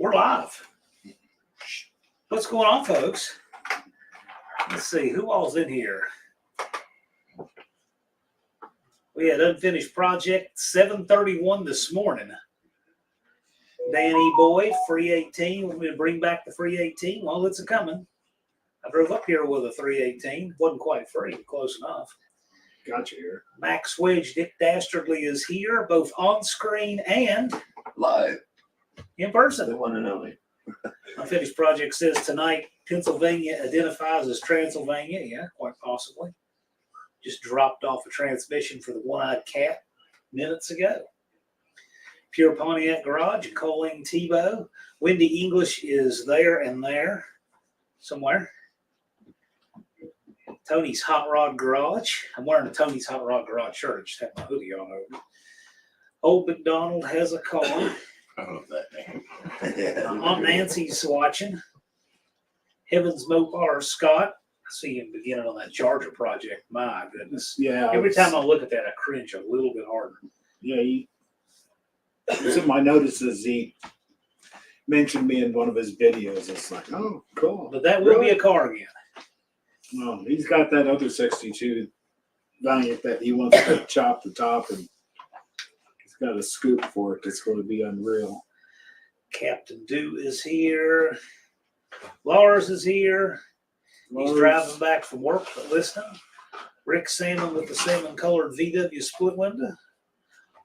We're live. What's going on, folks? Let's see, who all's in here? We had unfinished project 731 this morning. Danny Boyd, free 18. Want me to bring back the free 18? Well, it's a coming. I drove up here with a 318. Wasn't quite free, but close enough. Got you here. Max Wedge, Dick Dastardly is here, both on screen and live in person. The one and only. Unfinished project says tonight, Pennsylvania identifies as Transylvania. Yeah, quite possibly. Just dropped off a transmission for the one-eyed cat minutes ago. Pure Pontiac Garage and Colleen Tebow. Wendy English is there and there somewhere. Tony's Hot Rod Garage. I'm wearing a Tony's Hot Rod Garage shirt. I just have my hoodie on over. Old McDonald has a car. I love that name. Aunt Nancy's watching. Heavens Mopar Scott. I see him beginning on that Charger project. My goodness. Yeah. Every time I look at that, I cringe a little bit harder. Yeah, some of my notices, he mentioned me in one of his videos. It's like, oh, cool. But that will be a car again. Well, he's got that other 62 Valiant that he wants to chop the top, and he's got a scoop for it that's going to be unreal. Captain Dew is here. Lars is here. He's driving back from work but listening. Rick Salmon with the salmon-colored VW split window.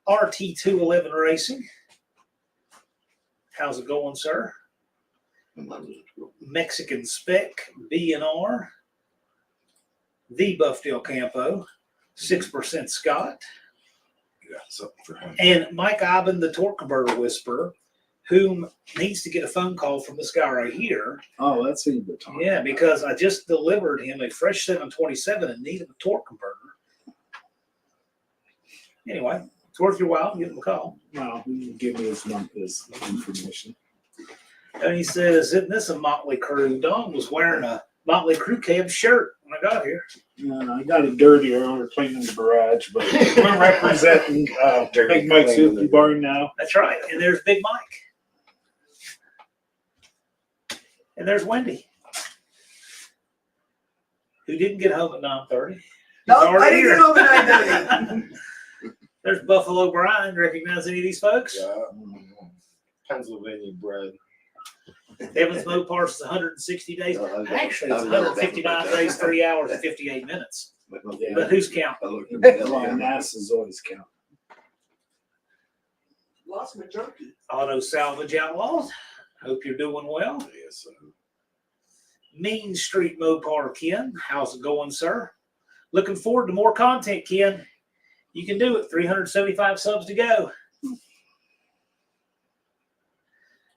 RT211 Racing. How's it going, sir? Mexican Spec, B&R. The Buffdale Campo. 6% Scott. You got something for him. And Mike Iben, the torque converter whisperer, whom needs to get a phone call from this guy right here. Oh, that's who you've been talking Yeah, because I just delivered him a fresh 727 and needed a torque converter. Anyway, it's worth your while. Give him a call. Well, he can give me his information. And he says, isn't this a Motley Crue? Don was wearing a Motley Crue cab shirt when I got here. I got it dirtier. We're cleaning the garage, but we're representing Big Mike's Silky Barn now. That's right. And there's Big Mike. And there's Wendy, who didn't get home at 9:30. No, I didn't get home at 9:30. There's Buffalo Brian. Recognize any of these folks? Yeah. Pennsylvania bred. Evans Mopar is 160 days. Actually, it's 159 days, 3 hours, and 58 minutes. Yeah. But who's counting? Well, NASA's always counting. Lost my junkie. Auto Salvage Outlaws. Hope you're doing well. Yes, Mean Street Mopar Ken. How's it going, sir? Looking forward to more content, Ken. You can do it. 375 subs to go.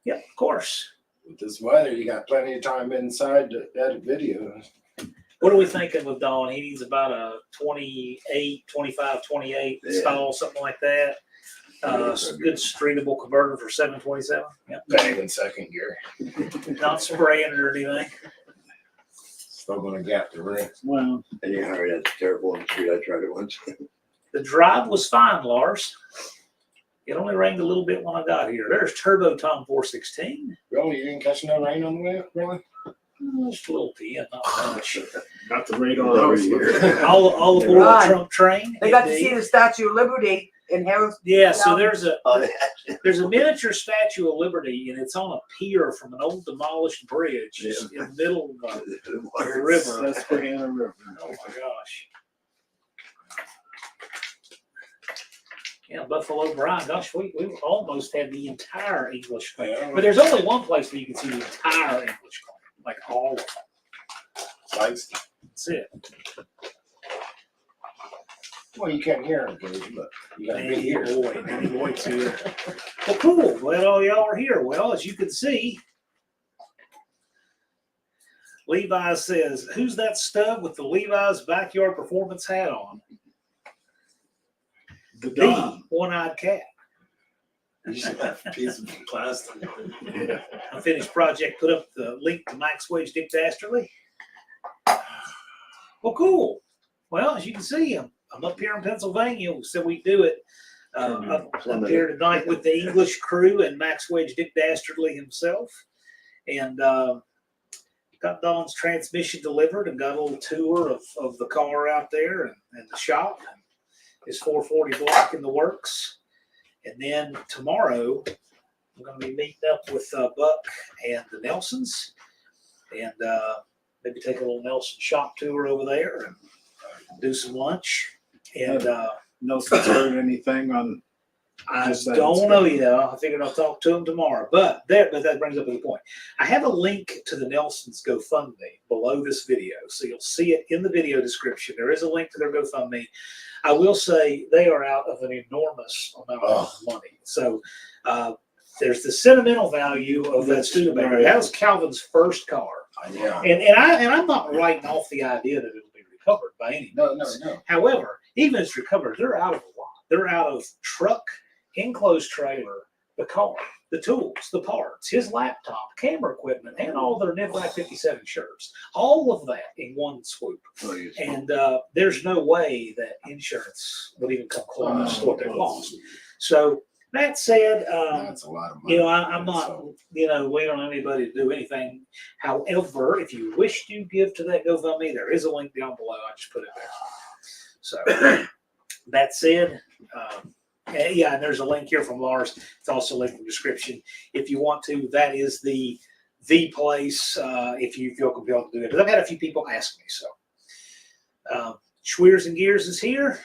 Yep, of course. with this weather, you got plenty of time inside to edit video. What are we thinking with Don? He needs about a 28, 25, 28 stall, something like that. Good streetable converter for 727. Yep. Bang in second gear. Not spraying it or anything. Still gonna gap the rim. Well, And you heard that's terrible on the street. I tried it once. The drive was fine, Lars. It only rained a little bit when I got here. There's Turbo Tom 416. Really, you didn't catch no rain on the way up, really? Just a little bit, not much. got the radar over here. All aboard the Trump train. They got to see the Statue of Liberty in Harris. Yeah, so there's a Oh, yeah. miniature Statue of Liberty, and it's on a pier from an old demolished bridge in the middle of the river. Susquehanna River. Oh my gosh. Yeah, Buffalo Brian. Gosh, we almost had the entire English claim. But there's only one place where you can see the entire English claim, like all of them. Lights. That's it. Well, you can't hear him, but you gotta be here. Danny Boyd's here. Well, cool. Glad all y'all are here. Well, as you can see, Levi says, "Who's that stud with the Levi's backyard performance hat on?" The one-eyed cat. Piece of plastic. Yeah. Unfinished project. Put up the link to Mike's Wage, Dick Dastardly. Well, cool. Well, as you can see, I'm up here in Pennsylvania. We said we'd do it. up here tonight with the English crew and Max Wedge Dick Dastardly himself. And got Don's transmission delivered and got a little tour of the car out there and the shop. His 440 block in the works. And then tomorrow, I'm going to be meeting up with Buck and the Nelsons and maybe take a little Nelson shop tour over there and do some lunch. And Nelson's heard anything on? I Just that don't it's know good. yet. I figured I'll talk to him tomorrow. But that brings up a good point. I have a link to the Nelsons GoFundMe below this video. So you'll see it in the video description. There is a link to their GoFundMe. I will say they are out of an enormous amount of money. So there's the sentimental value of that Studebaker. That was Calvin's first car. Yeah. And I'm not writing off the idea that it'll be recovered by any means. No. However, even if it's recovered, they're out of a lot. They're out of truck, enclosed trailer, the car, the tools, the parts, his laptop, camera equipment, and all their Niblack 57 shirts. All of that in one swoop. And there's no way that insurance would even come close to what they've lost. So that said, That's a lot of money. I'm not, we don't have anybody to do anything. However, if you wish to give to that GoFundMe, there is a link down below. I just put it there. So that said, and there's a link here from Lars. It's also linked in the description. If you want to, that is the place if you feel compelled to do it. But I've had a few people ask me. So Schweers and Gears is here.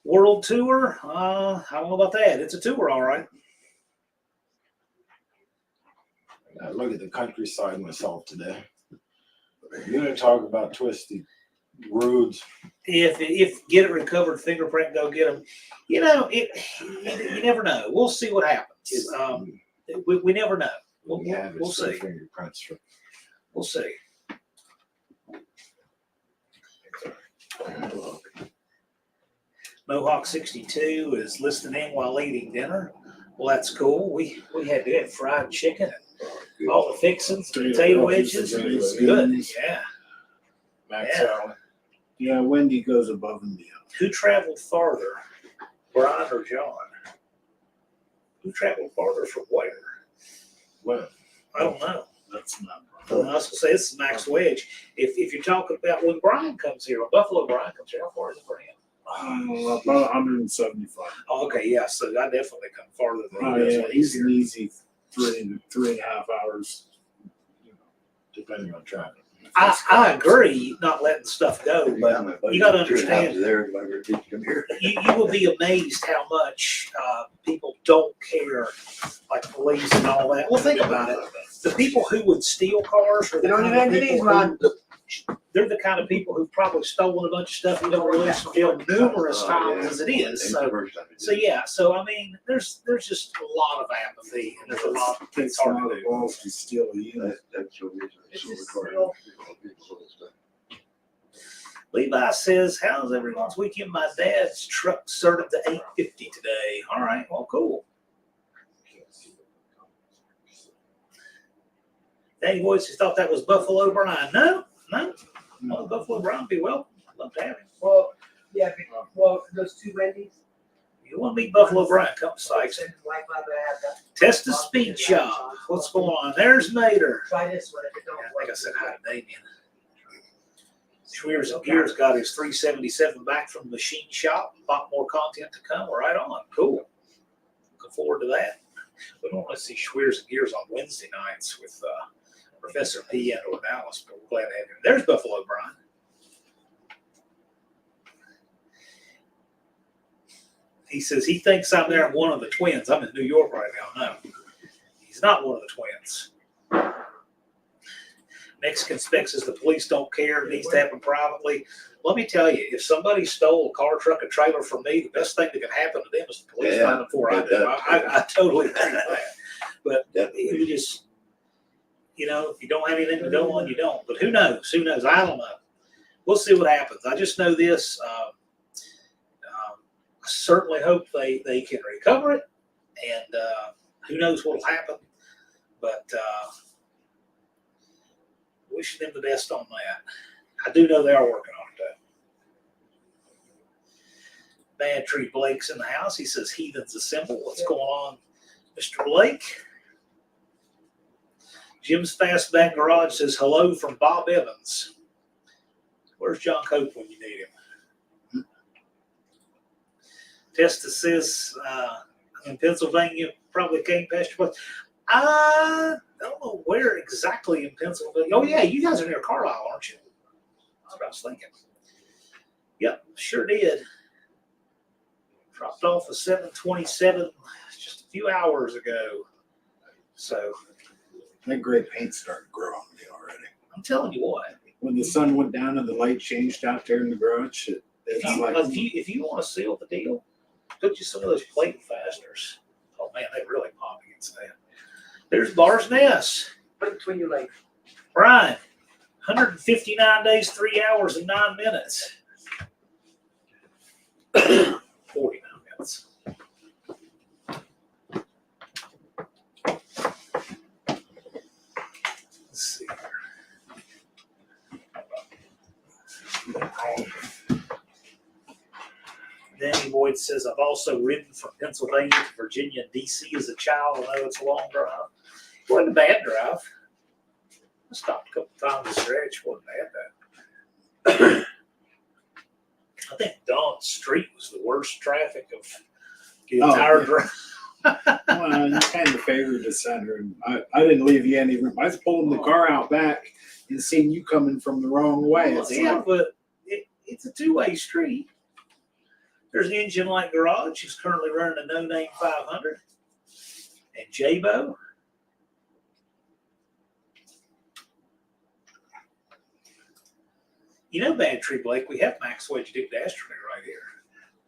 World Tour. I don't know about that. It's a tour, all right. I look at the countryside myself today. You want to talk about twisty roads? If get it recovered, fingerprint, go get them. You never know. We'll see what happens. We never know. We'll see. Fingerprints. We'll see. Mohawk 62 is listening in while eating dinner. Well, that's cool. We had to get fried chicken and all the fixings, potato wedges. It was good. Yeah. Max Allen. Yeah, Wendy goes above and beyond. Who traveled farther, Brian or John? Who traveled farther from where? Well, I don't know. That's not I was going to say, this is Max Wedge. If you're talking about when Brian comes here, when Buffalo Brian comes here, how far is it for him? about 175. Oh, okay, yeah. So I definitely come farther than Oh he does yeah, when he's he's an here. easy 3.5 hours. depending on traffic. I agree, not letting stuff go, but you got to understand. There, if I ever did come here. You will be amazed how much people don't care, like police and all that. Well, think about it. The people who would steal cars are They the don't kind even of have these, people man. they're the kind of people who've probably stolen a bunch of stuff and don't release the bill numerous times as it is. So yeah, so I mean, there's just a lot of apathy and there's a lot of things Takes a hard lot to of do. balls to steal a unit. That's your reason. It's So just recording. Levi says, "How's everyone's weekend? My dad's truck started to 850 today. All right, well, cool. Danny Voices thought that was Buffalo Brian. No. Well, Buffalo Brian be welcome. I'd love to have him. Well, yeah, well, those two Wendy's. You want to meet Buffalo Brian? Come to Sykes. Like my bad. Test the speed shop. What's going on? There's Mater. Try this one if it don't Yeah, I work. think I said hi to Damien. Schweers and Gears got his 377 back from the machine shop. A lot more content to come. Right on. Cool. Looking forward to that. We don't want to see Schweers and Gears on Wednesday nights with Professor P and or Dallas, but we're glad to have him. There's Buffalo Brian. He says he thinks I'm there. One of the twins. I'm in New York right now. No, he's not one of the twins. Mexican Spec says the police don't care. It needs to happen privately. Let me tell you, if somebody stole a car, truck, a trailer from me, the best thing that could happen to them is the police find them before I do. I totally agree with that. But you just, if you don't have anything to go on, you don't. But who knows? Who knows? I don't know. We'll see what happens. I just know this. I certainly hope they can recover it. And who knows what will happen. But wishing them the best on that. I do know they are working on it, Bad Tree Blake's in the house. He says, heathens assemble. What's going on, Mr. Blake? Jim's Fastback Garage says, hello from Bob Evans. Where's John Cope when you need him? Testa says, in Pennsylvania, probably came past your place. I don't know where exactly in Pennsylvania. Oh, yeah, you guys are near Carlisle, aren't you? That's what I was thinking. Yep, sure did. Dropped off at 7:27 just a few hours ago. So That gray paint started growing on me already. I'm telling you what. When the sun went down and the light changed out there in the garage, If you want to seal the deal, put you some of those plate fasteners. Oh man, they really pop against that. There's Bar's Nest. Between your legs. Brian, 159 days, 3 hours, and 9 minutes. 49 minutes. Let's see here. Danny Boyd says, I've also ridden from Pennsylvania to Virginia and DC as a child. I know it's a long drive. It wasn't a bad drive. I stopped a couple times to stretch. It wasn't bad. I think Dawn Street was the worst traffic of the entire drive. well, you kind of favored the center. And I didn't leave you any room. I was pulling the car out back and seeing you coming from the wrong way. Well, It's yeah, like, but it's a two-way street. There's the Engine Light Garage. He's currently running a no-name 500. And J-Bo. You know, Bad Tree Blake, we have Max Wedge Dick Dastardly right here.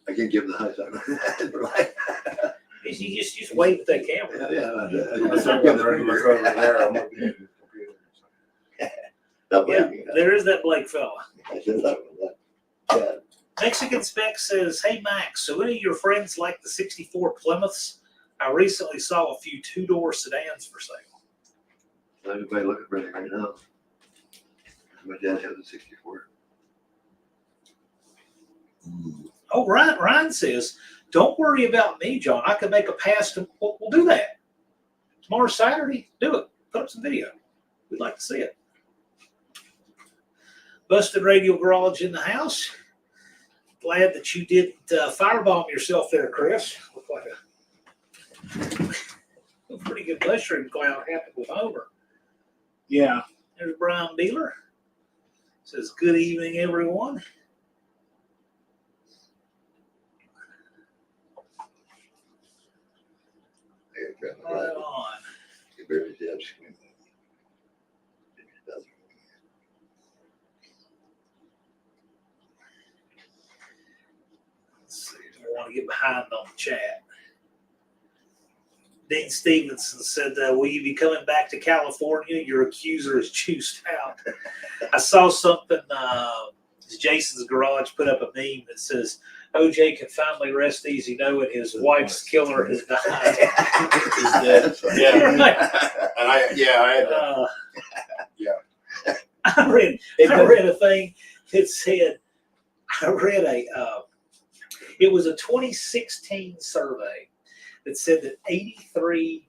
I can give the high sign. Right. You just wave at that camera. Unless I've got the regular over there, I'm looking at the computer. Yeah, there is that Blake fella. I said that one. Yeah. Mexican Spec says, hey Max, so any of your friends like the 64 Plymouths? I recently saw a few two-door sedans for sale. Everybody looking for it right now. My dad has a 64. Oh, Ryan says, don't worry about me, John. I can make a pass to, we'll do that. Tomorrow's Saturday, do it. Put up some video. We'd like to see it. Busted Radio Garage in the house. Glad that you didn't firebomb yourself there, Chris. Looked like a pretty good mushroom cloud happened with Homer. yeah. There's Brian Beeler. Says, good evening, everyone. Right on. You barely did. Let's see. I want to get behind on the chat. Dean Stevenson said, will you be coming back to California? Your accuser is juiced out. I saw something, Jason's Garage put up a meme that says, OJ can finally rest easy knowing his wife's killer has died. He's dead. Yeah. Right. And I had that. Yeah. I read a thing that said, it was a 2016 survey that said that 83%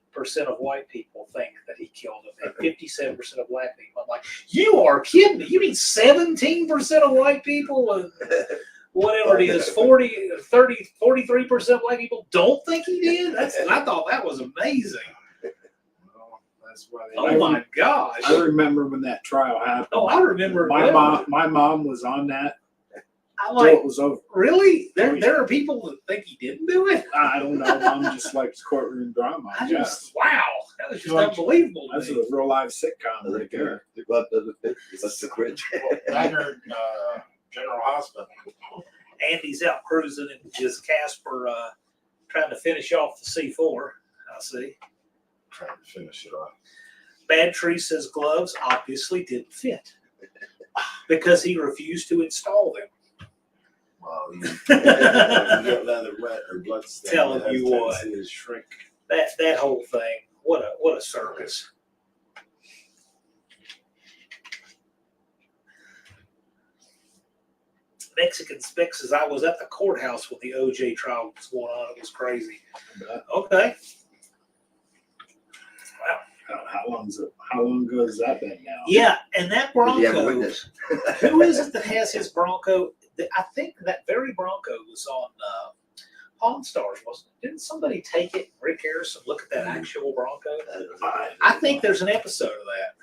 of white people think that he killed him and 57% of black people. I'm like, you are kidding me. You mean 17% of white people and whatever it is, 43% of black people don't think he did? I thought that was amazing. Well, that's why they Oh my gosh. I remember when that trial happened. Oh, I remember. My mom was on that. I'm Till like, it was over. really? There are people that think he didn't do it? I don't know. Mom just likes courtroom drama. Wow. That was just Like, unbelievable to That's me. a real live sitcom right there. The glove doesn't fit. That's the quit. Dagger, General Hospital. Andy's out cruising and just Casper trying to finish off the C4. I see. Trying to finish it off. Bad Tree says gloves obviously didn't fit because he refused to install them. Well, you get leather wet or blood stain. Telling it has you a what. tendency to shrink. That whole thing, what a circus. Mexican Specs says I was at the courthouse when the OJ trial was going on. It was crazy. But Okay. how long ago has that been now? Yeah, and that Did you have a Bronco, witness? who is it that has his Bronco? I think that very Bronco was on Pawn Stars, wasn't it? Didn't somebody take it, Rick Harrison, look at that actual Bronco? I think there's an episode of that.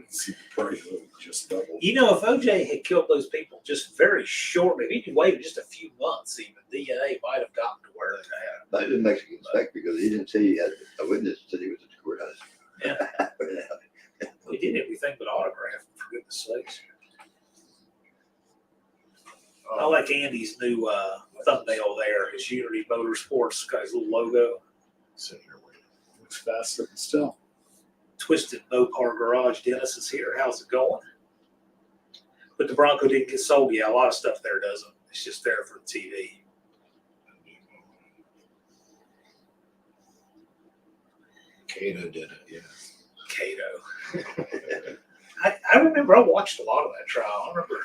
See, the price would have just doubled. You know, if OJ had killed those people just very shortly, if he could wait just a few months even, DNA might have gotten to where they had. I didn't Mexican spec because he didn't say he had a witness, said he was at the courthouse. Yeah. He did everything but autograph, for goodness sakes. I like Andy's new thumbnail there. His Unity Motorsports got his little logo. Sitting here waiting. Looks faster than still. Twisted Mopar Garage. Dennis is here. How's it going? But the Bronco didn't get sold. Yeah, a lot of stuff there doesn't. It's just there for the TV. Cato did it, yeah. Cato. I remember I watched a lot of that trial. I remember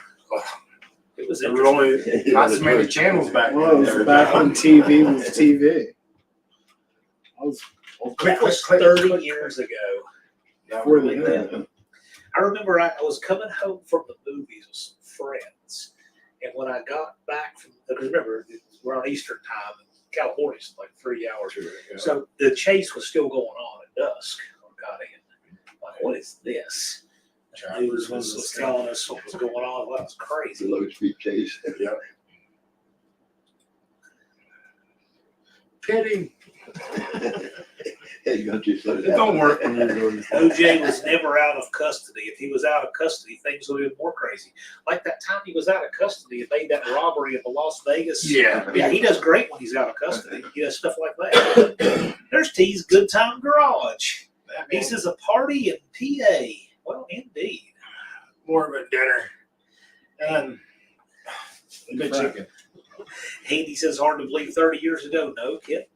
it was There were interesting. only not so many channels back Well, it then. was back when TV was TV. I was That was 30 years ago. before the Like internet. that. I remember I was coming home from the movies with some friends, and when I got back from, because remember, we're on Eastern time, and California's like 3 hours. So the chase was still going on at dusk when I got in. Like, what is this? The news was telling us what was going on. Well, that was It's a crazy. low speed chase. Yeah. Pity. Yeah, you got to slow It down. don't work when you're doing OJ was never out of custody. If he was out of custody, things would have been more crazy. Like that time he was out of custody and made that robbery at the Las Vegas. Yeah. Yeah, he does great when he's out of custody. He does stuff like that. There's T's Good Time Garage. He says a party in PA. Well, indeed. More of a dinner. And good chicken. Handy says hard to believe 30 years ago. No kid.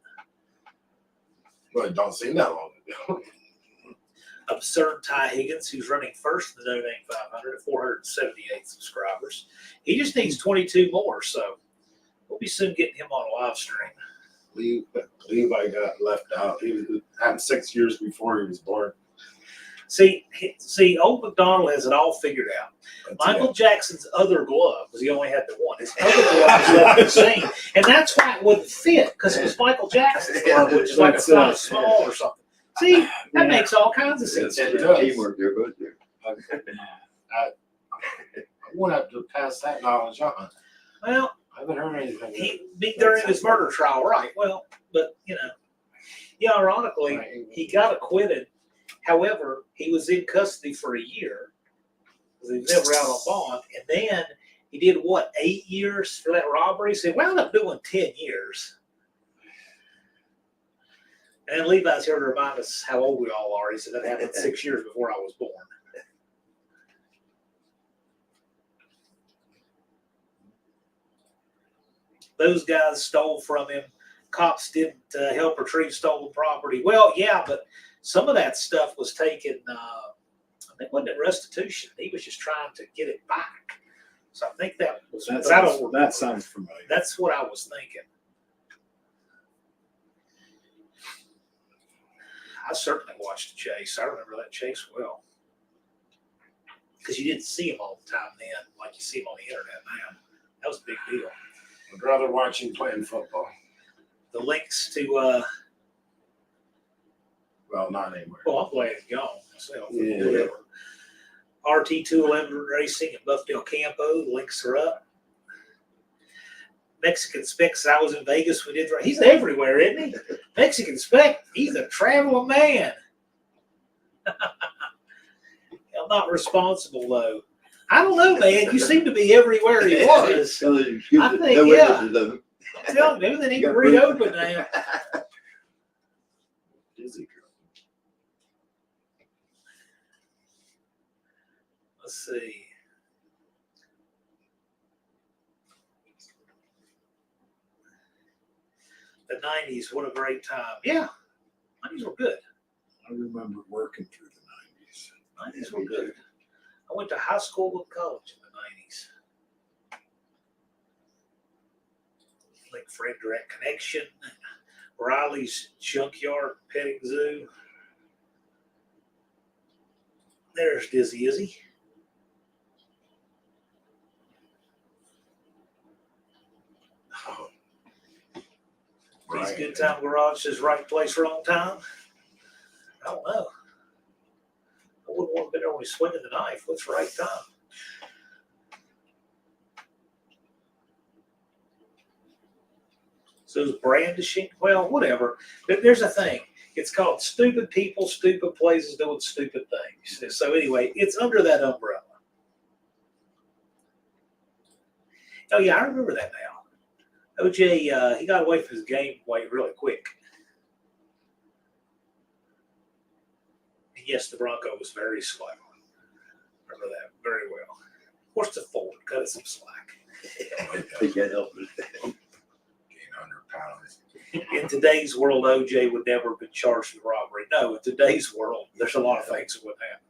Well, it don't seem that long ago. Absurd Ty Higgins, who's running first in the No Name 500 at 478 subscribers. He just needs 22 more, so we'll be soon getting him on a live stream. Levi got left out. He was happened 6 years before he was born. See, old McDonald has it all figured out. That's Michael it. Jackson's other glove, because he only had the one, his other glove was left the same. And that's why it wouldn't fit, because it was Michael Jackson's glove, which is like a size small or something. See, that makes all kinds of sense. It There's does. teamwork there, both there. I won't have to pass that knowledge on. Well, I haven't heard anything. he beat during his murder trial, right? Well, but, yeah, ironically, he got acquitted. However, he was in custody for a year because he was never out on bond. And then he did 8 years for that robbery? So he wound up doing 10 years. And Levi's here to remind us how old we all are. He said that happened 6 years before I was born. Those guys stole from him. Cops didn't help retrieve stolen property. Well, yeah, but some of that stuff was taken, I think, wasn't it restitution? He was just trying to get it back. So I think that was, but I don't remember. That sounds familiar. That's what I was thinking. I certainly watched the chase. I remember that chase well. Because you didn't see him all the time then, like you see him on the internet now. That was a big deal. I'd rather watch him playing football. The links to, Well, not anymore. well, I'm glad it's gone myself. Yeah. Whatever. RT211 Racing in Buffdale Campo. The links are up. Mexican Specs. I was in Vegas. We did. He's everywhere, isn't he? Mexican Spec. He's a traveling man. I'm not responsible though. I don't know, man. You seem to be everywhere he was. No excuses, I think, no yeah. witnesses of him. I'm telling you, they need to reopen now. Dizzy. Let's see. The 90s, what a great time. Yeah, 90s were good. I remember working through the 90s. 90s were good. I went to high school and college in the 90s. Link for Indirect Connection, Riley's Junkyard Petting Zoo. There's Dizzy Izzy. Oh. He's Right. Good Time Garage says right place, wrong time. I don't know. I wouldn't want to be there when he's swinging the knife. What's the right time? So it's brandishing. Well, whatever. There's a thing. It's called stupid people, stupid places doing stupid things. So anyway, it's under that umbrella. Oh yeah, I remember that now. OJ, he got away from his game weight really quick. And yes, the Bronco was very slow. Remember that very well. Of course, the Ford cut it some slack. They can't help it. Gain 100 pounds. In today's world, OJ would never have been charged with robbery. No, in today's world, there's a lot of things that wouldn't happen.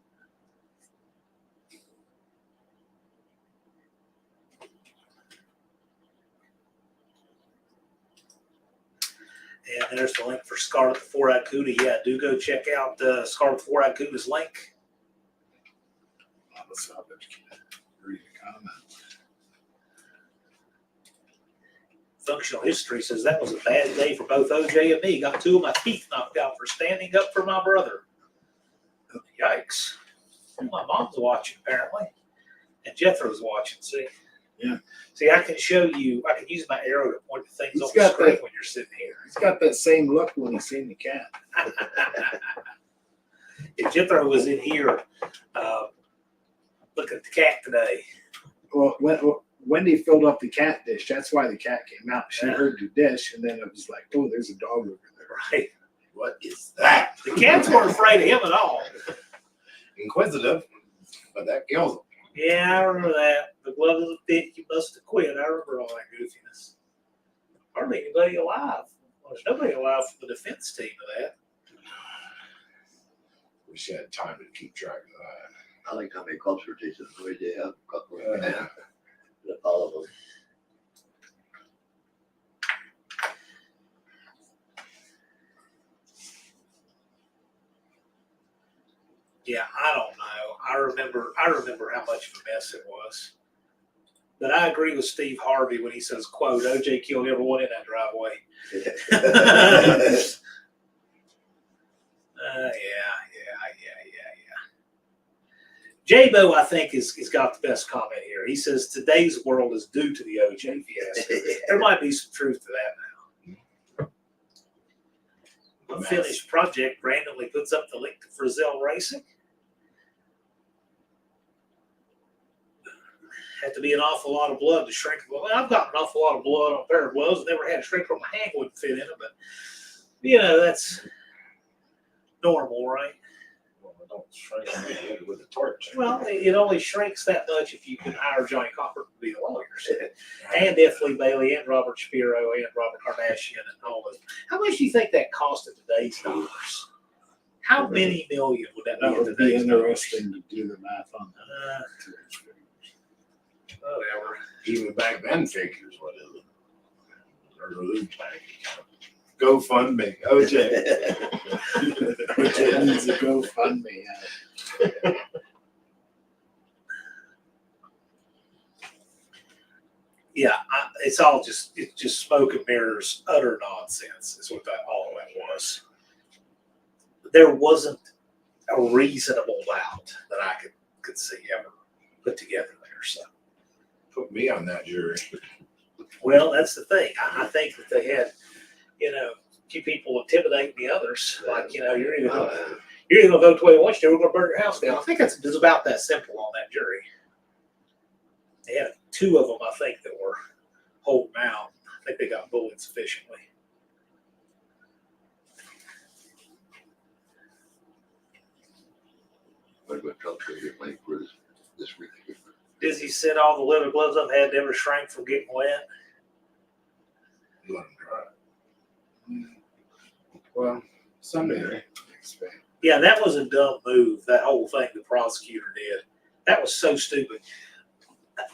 And there's the link for Scarlet the Four-Eyed Cuda. Yeah, do go check out Scarlet the Four-Eyed Cuda's link. Let's stop it. Read the comment. Functional History says that was a bad day for both OJ and me. Got 2 of my teeth knocked out for standing up for my brother. Yikes. My mom's watching, apparently. And Jethro's watching, see? Yeah. See, I can show you, I can use my arrow to point to things He's on the got screen that- when you're sitting here. He's got that same look when he's seen the cat. If Jethro was in here, looking at the cat today. Well, Wendy filled up the cat dish. That's why the cat came out. She Yeah. heard the dish, and then it was like, oh, there's a dog over there. Right. What is that? The cats weren't afraid of him at all. Inquisitive, but that kills him. Yeah, I remember that. The glove of the fit, you must have quit. I remember all that goofiness. Hardly anybody alive. Well, there's nobody alive from the defense team of that. Wish you had time to keep track of that. I like how many clubs were chasing. No idea how couple Yeah. all of them. Yeah, I don't know. I remember how much of a mess it was. But I agree with Steve Harvey when he says, quote, OJ killed everyone in that driveway. J-Bo, I think, is got the best comment here. He says, today's world is due to the OJ fiasco. There might be some truth to that now. Unfinished project randomly puts up the link to Frizzell Racing. Had to be an awful lot of blood to shrink. Well, I've got an awful lot of blood on a pair of gloves. Never had a shrink where my hand wouldn't fit in it, but you know, that's normal, right? Well, I don't shrink my head with a torch. Well, it only shrinks that much if you can hire Johnny Cochran to be the lawyers. And F. Lee Bailey and Robert Shapiro and Robert Kardashian and all of them. How much do you think that cost in today's dollars? How many million would that be That in would be today's dollars? interesting to do the math on that. Whatever. Even back then, figures, what is it? Or the bank account. GoFundMe, OJ. OJ needs a GoFundMe. Yeah, it's just smoke and mirrors, utter nonsense is what all that was. There wasn't a reasonable doubt that I could see ever put together there. So, Put me on that jury. well, that's the thing. I think that they had, a few people intimidating the others. Like, you're either going to vote the way you want you to, we're going to burn your house down. I think it's about that simple on that jury. They had 2 of them, I think, that were holding out. I think they got bullied sufficiently. But what Trump's going to get money for this week? Dizzy said all the leather gloves I've had never shrank from getting wet. Let them dry. Well, someday. Yeah, that was a dumb move, that whole thing the prosecutor did. That was so stupid.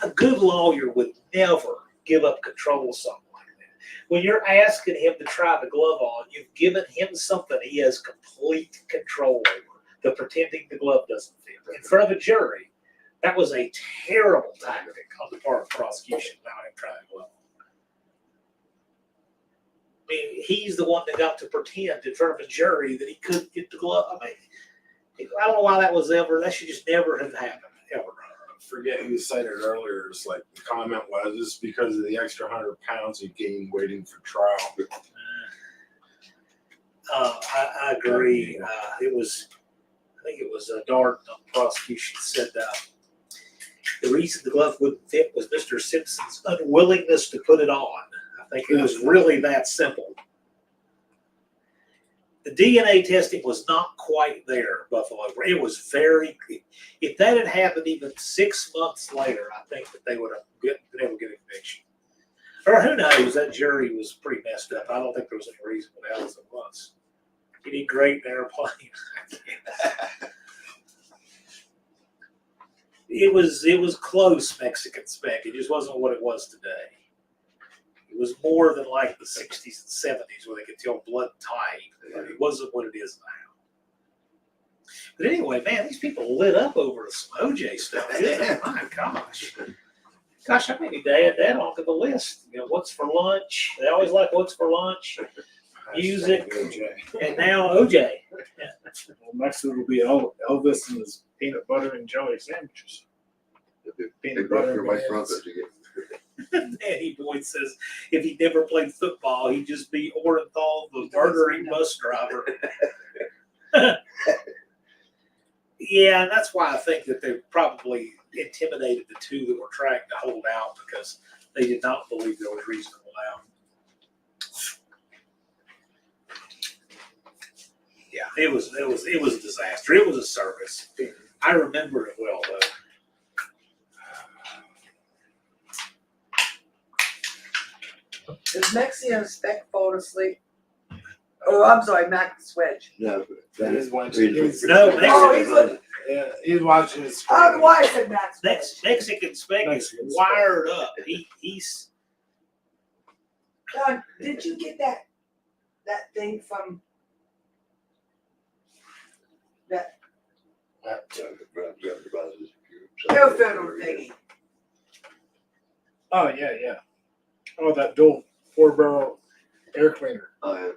A good lawyer would never give up control of something like that. When you're asking him to try the glove on, you've given him something he has complete control over. The pretending the glove doesn't fit. In front of a jury, that was a terrible tactic on the part of the prosecution, allowing him to try the glove on. I mean, he's the one that got to pretend in front of a jury that he couldn't get the glove. I mean, I don't know why that was ever. That should just never have happened, ever. I forget who said it earlier. It's like the comment was, it's because of the extra 100 pounds he gained waiting for trial. I agree. It was, I think it was Dart on the prosecution said the reason the glove wouldn't fit was Mr. Simpson's unwillingness to put it on. I think it was really that simple. The DNA testing was not quite there, Buffalo. It was very, if that had happened even 6 months later, I think that they would have been able to get a conviction. Or who knows, that jury was pretty messed up. I don't think there was any reason what else it was. You did great in airplane. It was close Mexican spec. It just wasn't what it was today. It was more than like the 60s and 70s where they could tell blood type. It wasn't what it is now. But anyway, man, these people lit up over some OJ stuff. My gosh. Gosh, how many to add that onto the list? You know, what's for lunch? They always like what's for lunch, music, and now OJ. Well, next it will be Elvis and his peanut butter and jelly sandwiches. Big brother, White Broncos again. Danny Boyd says if he never played football, he'd just be Orenthal, the murdering bus driver. Yeah, and that's why I think that they probably intimidated the two that were trying to hold out because they did not believe there was reason to allow. Yeah, it was a disaster. It was a circus. I remember it well though. Is Mexican spec fall asleep? Oh, I'm sorry, Max Wedge. No, That is one. No, Oh, he's looking. Yeah, he's watching his. I don't know why I said Max Wedge. Mexican spec is Mexican spec. wired up. He's Don, did you get that thing from that no federal thingy? Oh yeah. Oh, that dual 4-barrel air cleaner. Oh, yeah.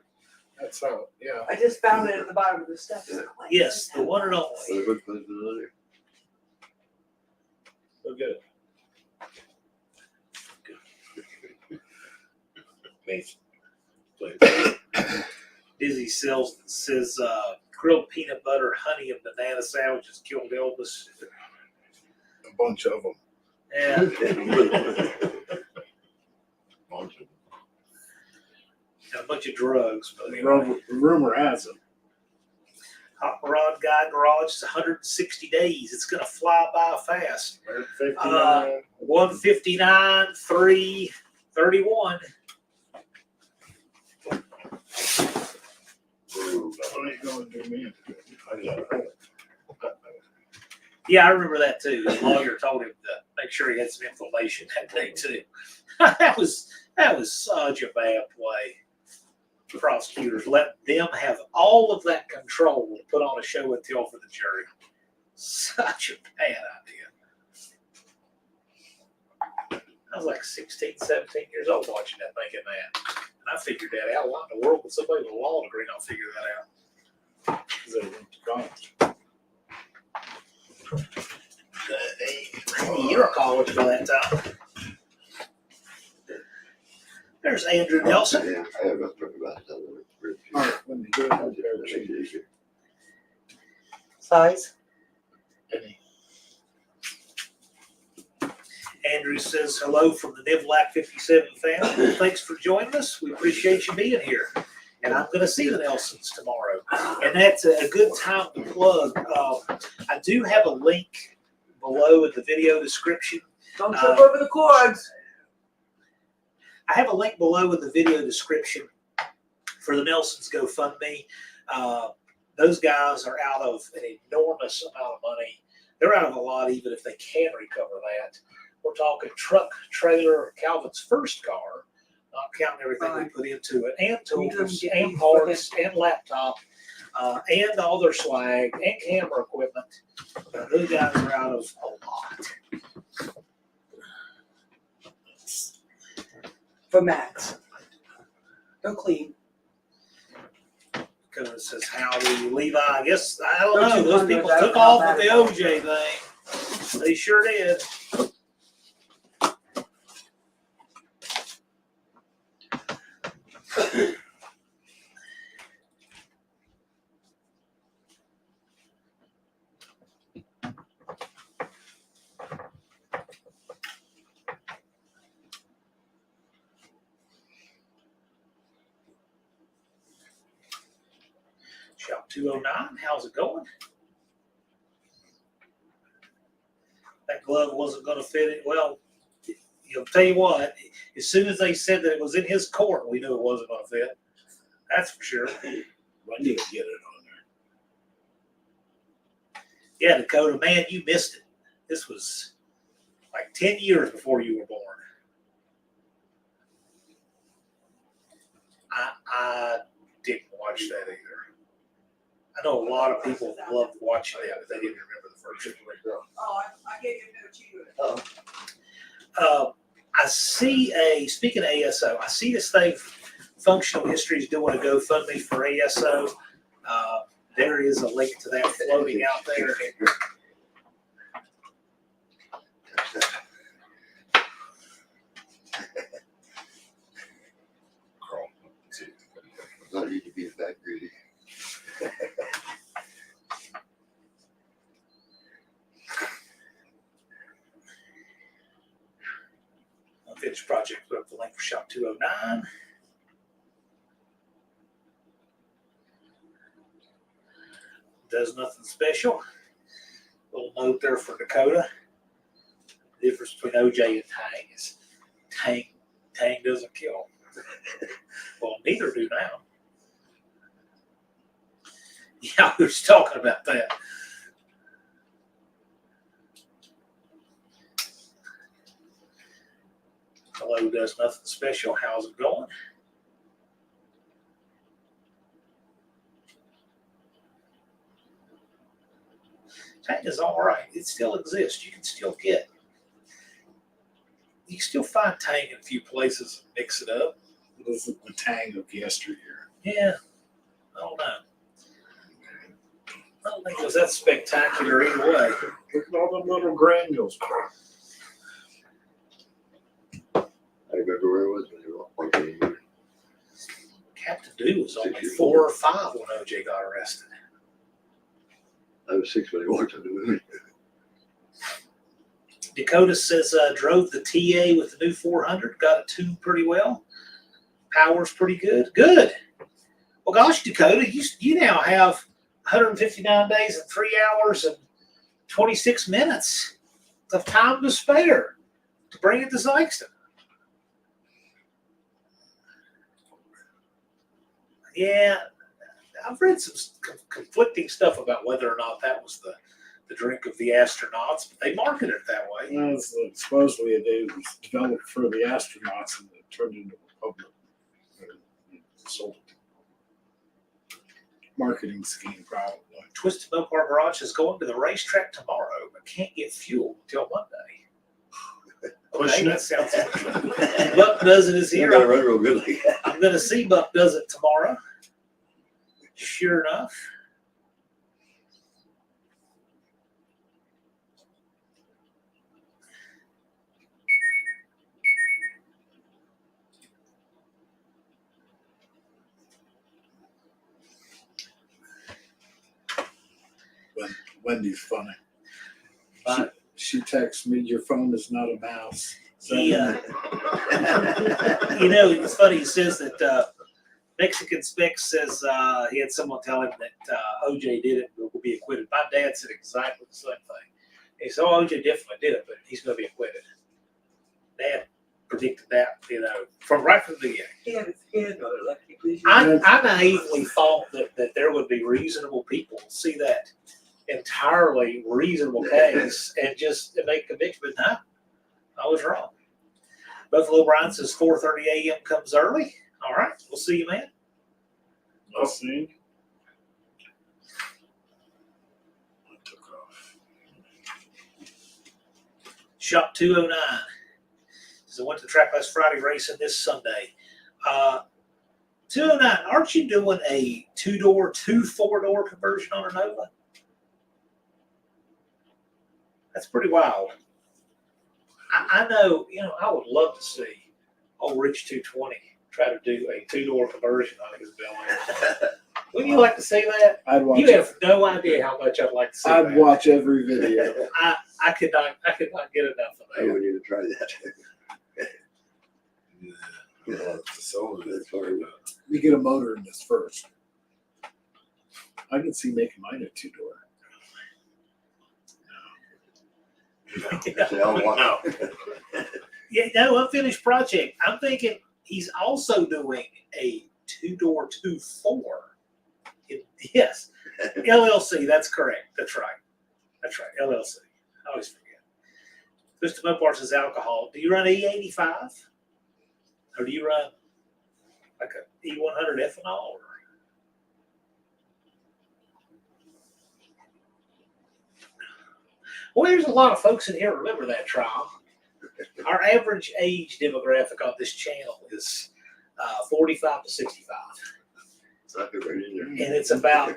That's how. Yeah. I just found it at the bottom of the steps. yes, the one and only. So what was the other? So good. Dizzy says grilled peanut butter, honey, and banana sandwiches killed Elvis. A bunch of them. Yeah. And a bunch of drugs. But anyway. Rumor has it. Hot Rod Guy Garage is 160 days. It's going to fly by fast. 159, 3, 31. Yeah, I remember that too. The lawyer told him to make sure he had some information that day too. that was such a bad play. Prosecutors let them have all of that control to put on a show and tell for the jury. Such a bad idea. I was like 16, 17 years old watching that, thinking that. And I figured that out. Why in the world would somebody with a law degree not figure that out? Because they went to college. You're a college by that time. There's Andrew Nelson. Yeah, I have not talked about that. All right, let me do it. Size? Andrew says hello from the Nivlac 57 family. Thanks for joining us. We appreciate you being here. And I'm going to see the Nelsons tomorrow. And that's a good time to plug. I do have a link below in the video description. Don't trip over the cords. I have a link below in the video description for the Nelsons GoFundMe. Those guys are out of an enormous amount of money. they're out of a lot even if they can recover that. We're talking truck, trailer, Calvin's first car, not counting everything we Right. put into it, and tools, You and can- parts, and laptop, and all their swag, and camera equipment. Those guys are out of a lot. For Max. Go clean. Because it says howdy Levi. I guess I don't Don't know. you Those wonder people that- took how off bad with the it was? OJ thing. They sure did. Shop 209, how's it going? That glove wasn't going to fit it. Well, I'll tell you what, as soon as they said that it was in his court, we knew it wasn't going to fit. That's for sure. Wendy will get it on there. Yeah, Dakota, man, you missed it. This was like 10 years before you were born. I didn't watch that either. I know a lot of people loved watching that, but they didn't remember the first one. Oh, I gave you a note too. I see speaking of ASO, I see this thing, Functional History is doing a GoFundMe for ASO. There is a link to that floating out there. Not need to be that greedy. Unfinished project, put up the link for Shop 209. Does nothing special. Little note there for Dakota. The difference between OJ and Tang is Tang doesn't kill. Well, neither do now. Yeah, who's talking about that? Hello, does nothing special. How's it going? Tang is all right. It still exists. You can still find Tang in a few places and mix it up. This is the Tang of yesteryear. Yeah, I don't know. I don't think it was that spectacular either way. Look at all them little granules. I remember where it was when you were working. Captain Do was only 4 or 5 when OJ got arrested. I was 6 when he walked on the movie. Dakota says drove the TA with the new 400, got it tuned pretty well. Power's pretty good. Good. Well, gosh, Dakota, you now have 159 days and 3 hours and 26 minutes of time to spare to bring it to Zykeston. Yeah, I've read some conflicting stuff about whether or not that was the drink of the astronauts, but they marketed it that way. Well, supposedly it was developed for the astronauts and it turned into a public sold marketing scheme, probably. Twisted Mopar Garage is going to the racetrack tomorrow, but can't get fuel until Monday. Okay, that sounds good. Buck Does It is You here. gotta run real good like that. I'm going to see Buck Does It tomorrow. Sure enough. Wendy's funny. But She texts me, "Your phone is not a mouse." he, you know, it's funny. He says that Mexican Specs says he had someone tell him that OJ did it but will be acquitted. My dad said exactly the same thing. He said, "Oh, OJ definitely did it, but he's going to be acquitted." Dad predicted that, you know, from right from the beginning. He had his hand on it, like he please. I naively thought that there would be reasonable people see that entirely reasonable case and just make a conviction. But no, I was wrong. Buffalo Brian says 4:30 a.m. comes early. All right, we'll see you, man. I'll see. I took off. Shop 209. So I went to the track last Friday racing this Sunday. 209, aren't you doing a 2-door, 4-door conversion on a Nova? That's pretty wild. I know, I would love to see old Rich 220 try to do a 2-door conversion on his Bel Air. Wouldn't you like to see that? I'd watch. You have no idea how much I'd like to see that. I'd watch every video. I could not get enough of I that. would need to try that. Yeah, so That's hard. We get a motor in this first. I can see making mine a 2-door. Say, I want- No. Yeah, no, unfinished project. I'm thinking he's also doing a 2-door, 2-4. Yes, LLC. That's correct. That's right. LLC. I always forget. Mr. Mopar says alcohol. Do you run E85? Or do you run like a E100 ethanol? Or? Well, there's a lot of folks in here remember that trial. Our average age demographic on this channel is 45 to 65, I'll be right in there. and it's about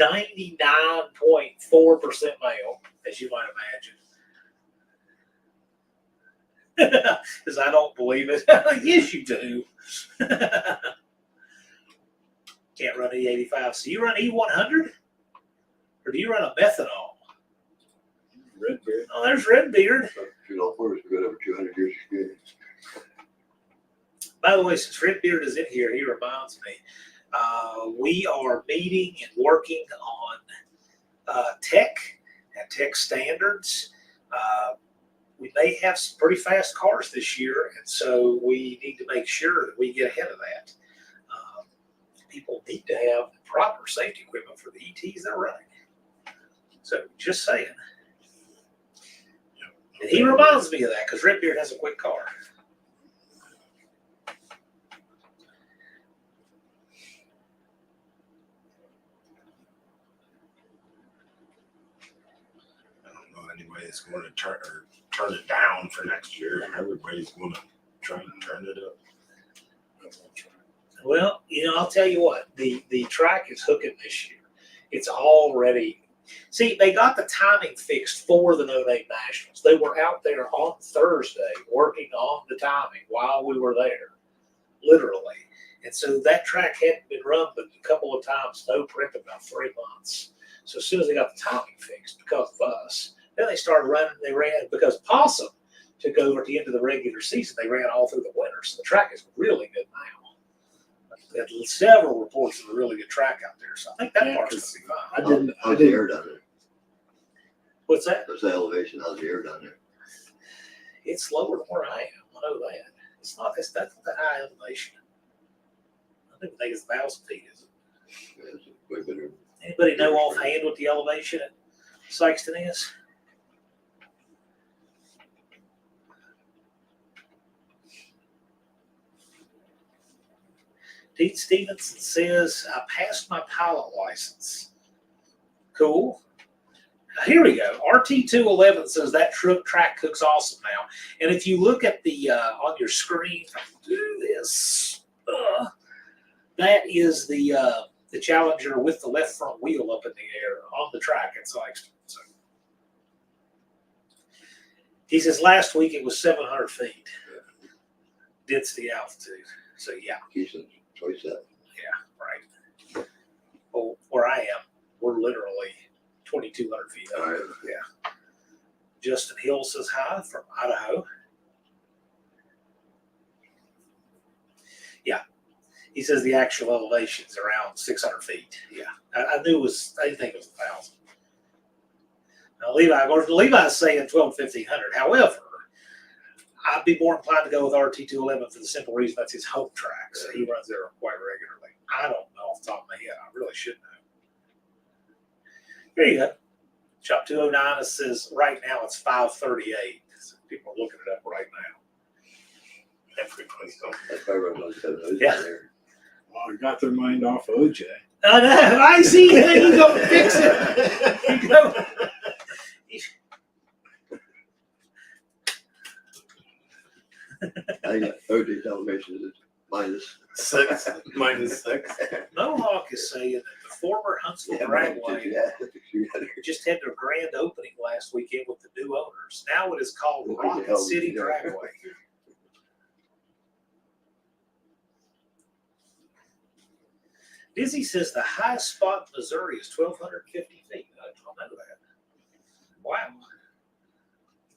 99.4% male, as you might imagine. Because I don't believe it. Yes, you do. Can't run E85. So you run E100, or do you run a methanol? Redbeard. Oh, there's Redbeard. Shoot, all four of us have got over 200 years experience. By the way, since Redbeard is in here, he reminds me, we are meeting and working on tech and tech standards. We may have some pretty fast cars this year, and so we need to make sure that we get ahead of that. People need to have the proper safety equipment for the ETs they're running. So just saying. And he reminds me of that because Redbeard has a quick car. I don't know anybody's going to turn it down for next year. Everybody's going to try and turn it up. Well, I'll tell you what, the track is hooking this year. It's already, see, they got the timing fixed for the No Name Nationals. They were out there on Thursday working on the timing while we were there, literally. And so that track hadn't been run but a couple of times, no prep in about 3 months. So as soon as they got the timing fixed because of us, then they started running, they ran, because Possum took over at the end of the regular season, they ran all through the winter. So the track is really good now. We had several reports of a really good track out there, so I think that Yeah, part's because going to be fine. I How's the didn't. air down there? What's that? How's the elevation? How's the air down there? It's lower than where I am. I know that. It's not that's that high elevation. I don't think it's 1,000 feet, is it? Yeah, it's way better. Anybody know offhand what the elevation at Sykeston is? Pete Stevenson says, I passed my pilot license. Cool. Here we go. RT211 says that track looks awesome now. And if you look at the on your screen, do this. That is the Challenger with the left front wheel up in the air on the track at Sykeston. So he says last week it was 700 feet density altitude. So yeah. Keystone choice that. Yeah, right. Well, where I am, we're literally 2,200 feet up. All right. Yeah. Justin Hill says hi from Idaho. Yeah. He says the actual elevation is around 600 feet. Yeah. I knew it was, I didn't think it was 1,000. Now, Levi's saying 12 to 1,500. However, I'd be more inclined to go with RT211 for the simple reason that's his home track. So he runs there quite regularly. I don't know off the top of my head. I really should know Here you go. Shop 209, it says right now it's 538. People are looking it up right now. Everybody's going. That's why everyone's got those Yeah. there. Well, I got their mind off of OJ. I know. I see how you gonna fix it. You go. I got OJ elevation is minus. 6 minus 6. Mohawk is saying that the former Huntsville Dragway just had their grand opening last weekend with the new owners. Now it is called What the Rocket hell City is that? Dragway. Dizzy says the highest spot in Missouri is 1,250 feet. I don't know that. Wow.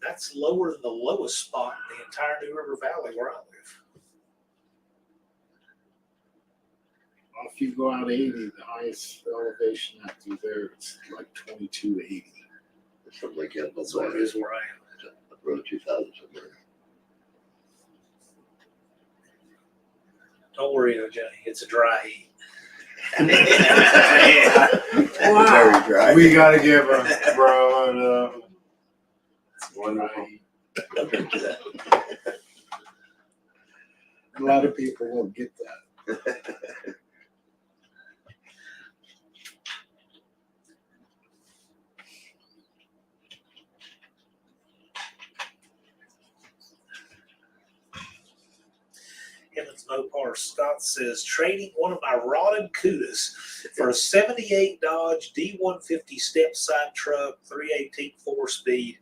That's lower than the lowest spot in the entire New River Valley where I live. Well, if you go out 80, the highest elevation out through there, it's like 2280. Something like that. That's what it is where I am. Road 2000 somewhere. Don't worry, OJ. It's a dry heat. Very dry. We gotta give him, bro. It's wonderful. A lot of people won't get that. Emmons Mopar Scott says trading one of my rotted Cudas for a 78 Dodge D150 step side truck, 318 4-speed.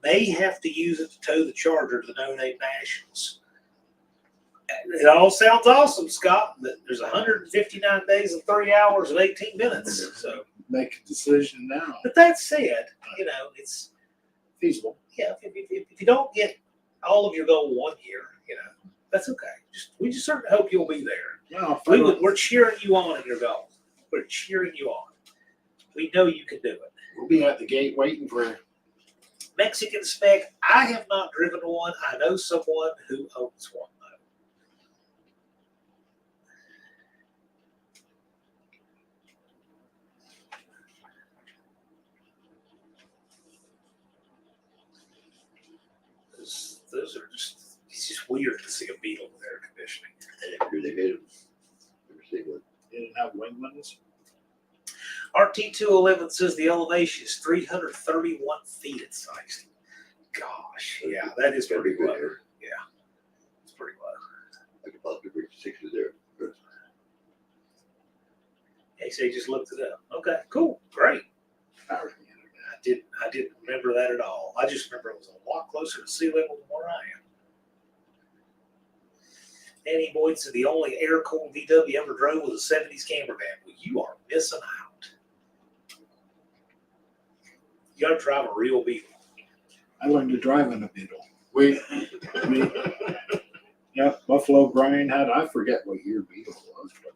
May have to use it to tow the Charger to the donate nationals. It all sounds awesome, Scott. There's 159 days and 3 hours and 18 minutes. So, Make a decision now. but that said, you know, it's Feasible. yeah. If you don't get all of your goal 1 year, you know, that's okay. We just certainly hope you'll be there. No, We're cheering you on in your goal. We're cheering you on. We know you can do it. We'll be at the gate waiting for. Mexican spec. I have not driven one. I know someone who owns one though. Those are just. It's just weird to see a Beetle with air conditioning. After they made them. Never seen one. They didn't have wing limits. RT211 says the elevation is 331 feet at sight. Gosh, yeah, that is Gotta be pretty good low. air. It's pretty low. I could possibly bring 6s there. He said he just looked it up. Okay, cool, great. Power. I didn't remember that at all. I just remember it was a lot closer to sea level than where I am. Danny Boyd said the only air-cooled VW ever drove was a 70s camper van. Well, you are missing out. You gotta drive a real Beetle. I learned to drive in a Beetle. We. Yeah, Buffalo Brian had, I forget what year Beetle was, but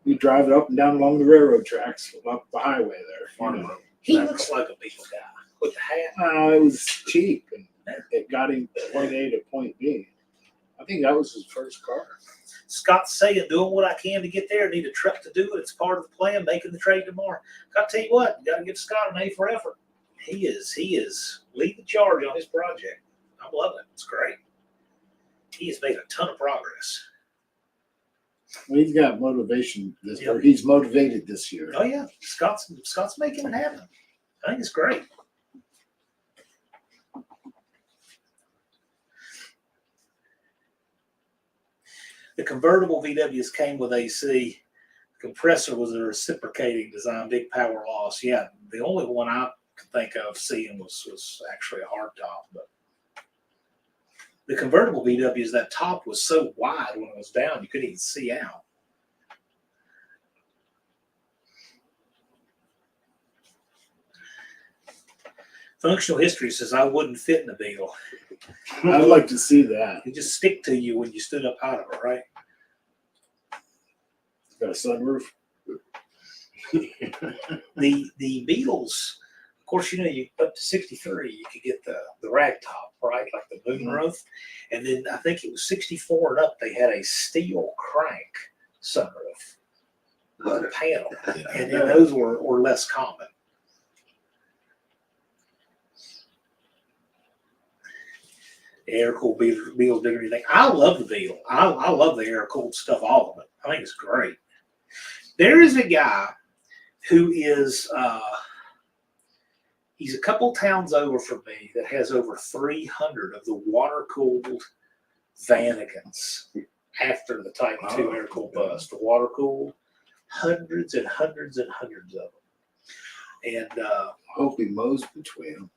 we drive it up and down along the railroad tracks, up the highway there. Farm road. He looks like a Beetle guy with the hat. It was cheap, and it got him point A to point B. I think that was his first car. Scott's saying, doing what I can to get there. Need a truck to do it. It's part of the plan. Making the trade tomorrow. I'll tell you what, you got to give Scott an A for effort. He is leading the charge on his project. I'm loving it. It's great. He has made a ton of progress. Well, he's got motivation this Yep. year. He's motivated this year. Oh yeah, Scott's making it happen. I think it's great. The convertible VWs came with AC. The compressor was a reciprocating design, big power loss. Yeah, the only one I could think of seeing was actually a hardtop. But the convertible VWs, that top was so wide when it was down, you couldn't even see out. Functional history says I wouldn't fit in a Beetle. I'd like to see that. It just stick to you when you stood up out of it, right? Got a sunroof. The Beetles, of course, you know, you up to 63, you could get the rag top, right? Like the moonroof. And then I think it was 64 and up, they had a steel crank sunroof. panel. Yeah. And then those were less common. Air cooled beetles bigger than anything. I love the beetle. I love the air cooled stuff, all of it. I think it's great. There is a guy who is he's a couple towns over from me that has over 300 of the water cooled Vanagons after the Type 2 air cooled bus. The water cooled, hundreds and hundreds and hundreds of them. And Hope he mows between them.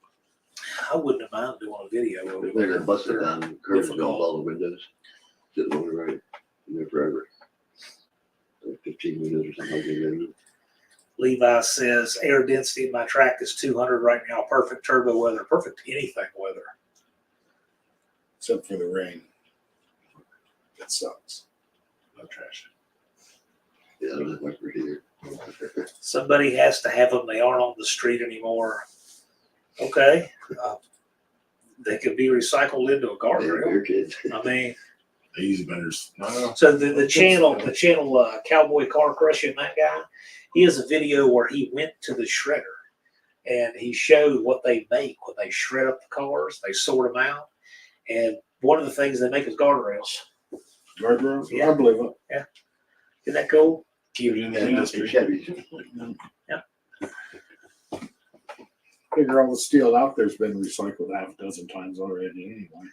I wouldn't have minded doing a video of it. They're gonna bust it They're down, and curves go difficult. all the windows. Didn't want to write it in there forever. Like 15 windows or something like that. Levi says air density in my track is 200 right now. Perfect turbo weather, perfect anything weather. Except for the rain. It sucks. No trash. Yeah, I don't have my here. Somebody has to have them. They aren't on the street anymore. Okay. They could be recycled into a guardrail. Your kids. I mean, They use better. No, so the channel Cowboy Car Crushing, that guy, he has a video where he went to the shredder and he showed what they make when they shred up the cars. They sort them out. And one of the things they make is guardrails. Guardrails? Yeah. I believe it. Isn't that cool? keep it in the Yeah, industry. Chevys. Figure all the steel out there's been recycled half a dozen times already anyway.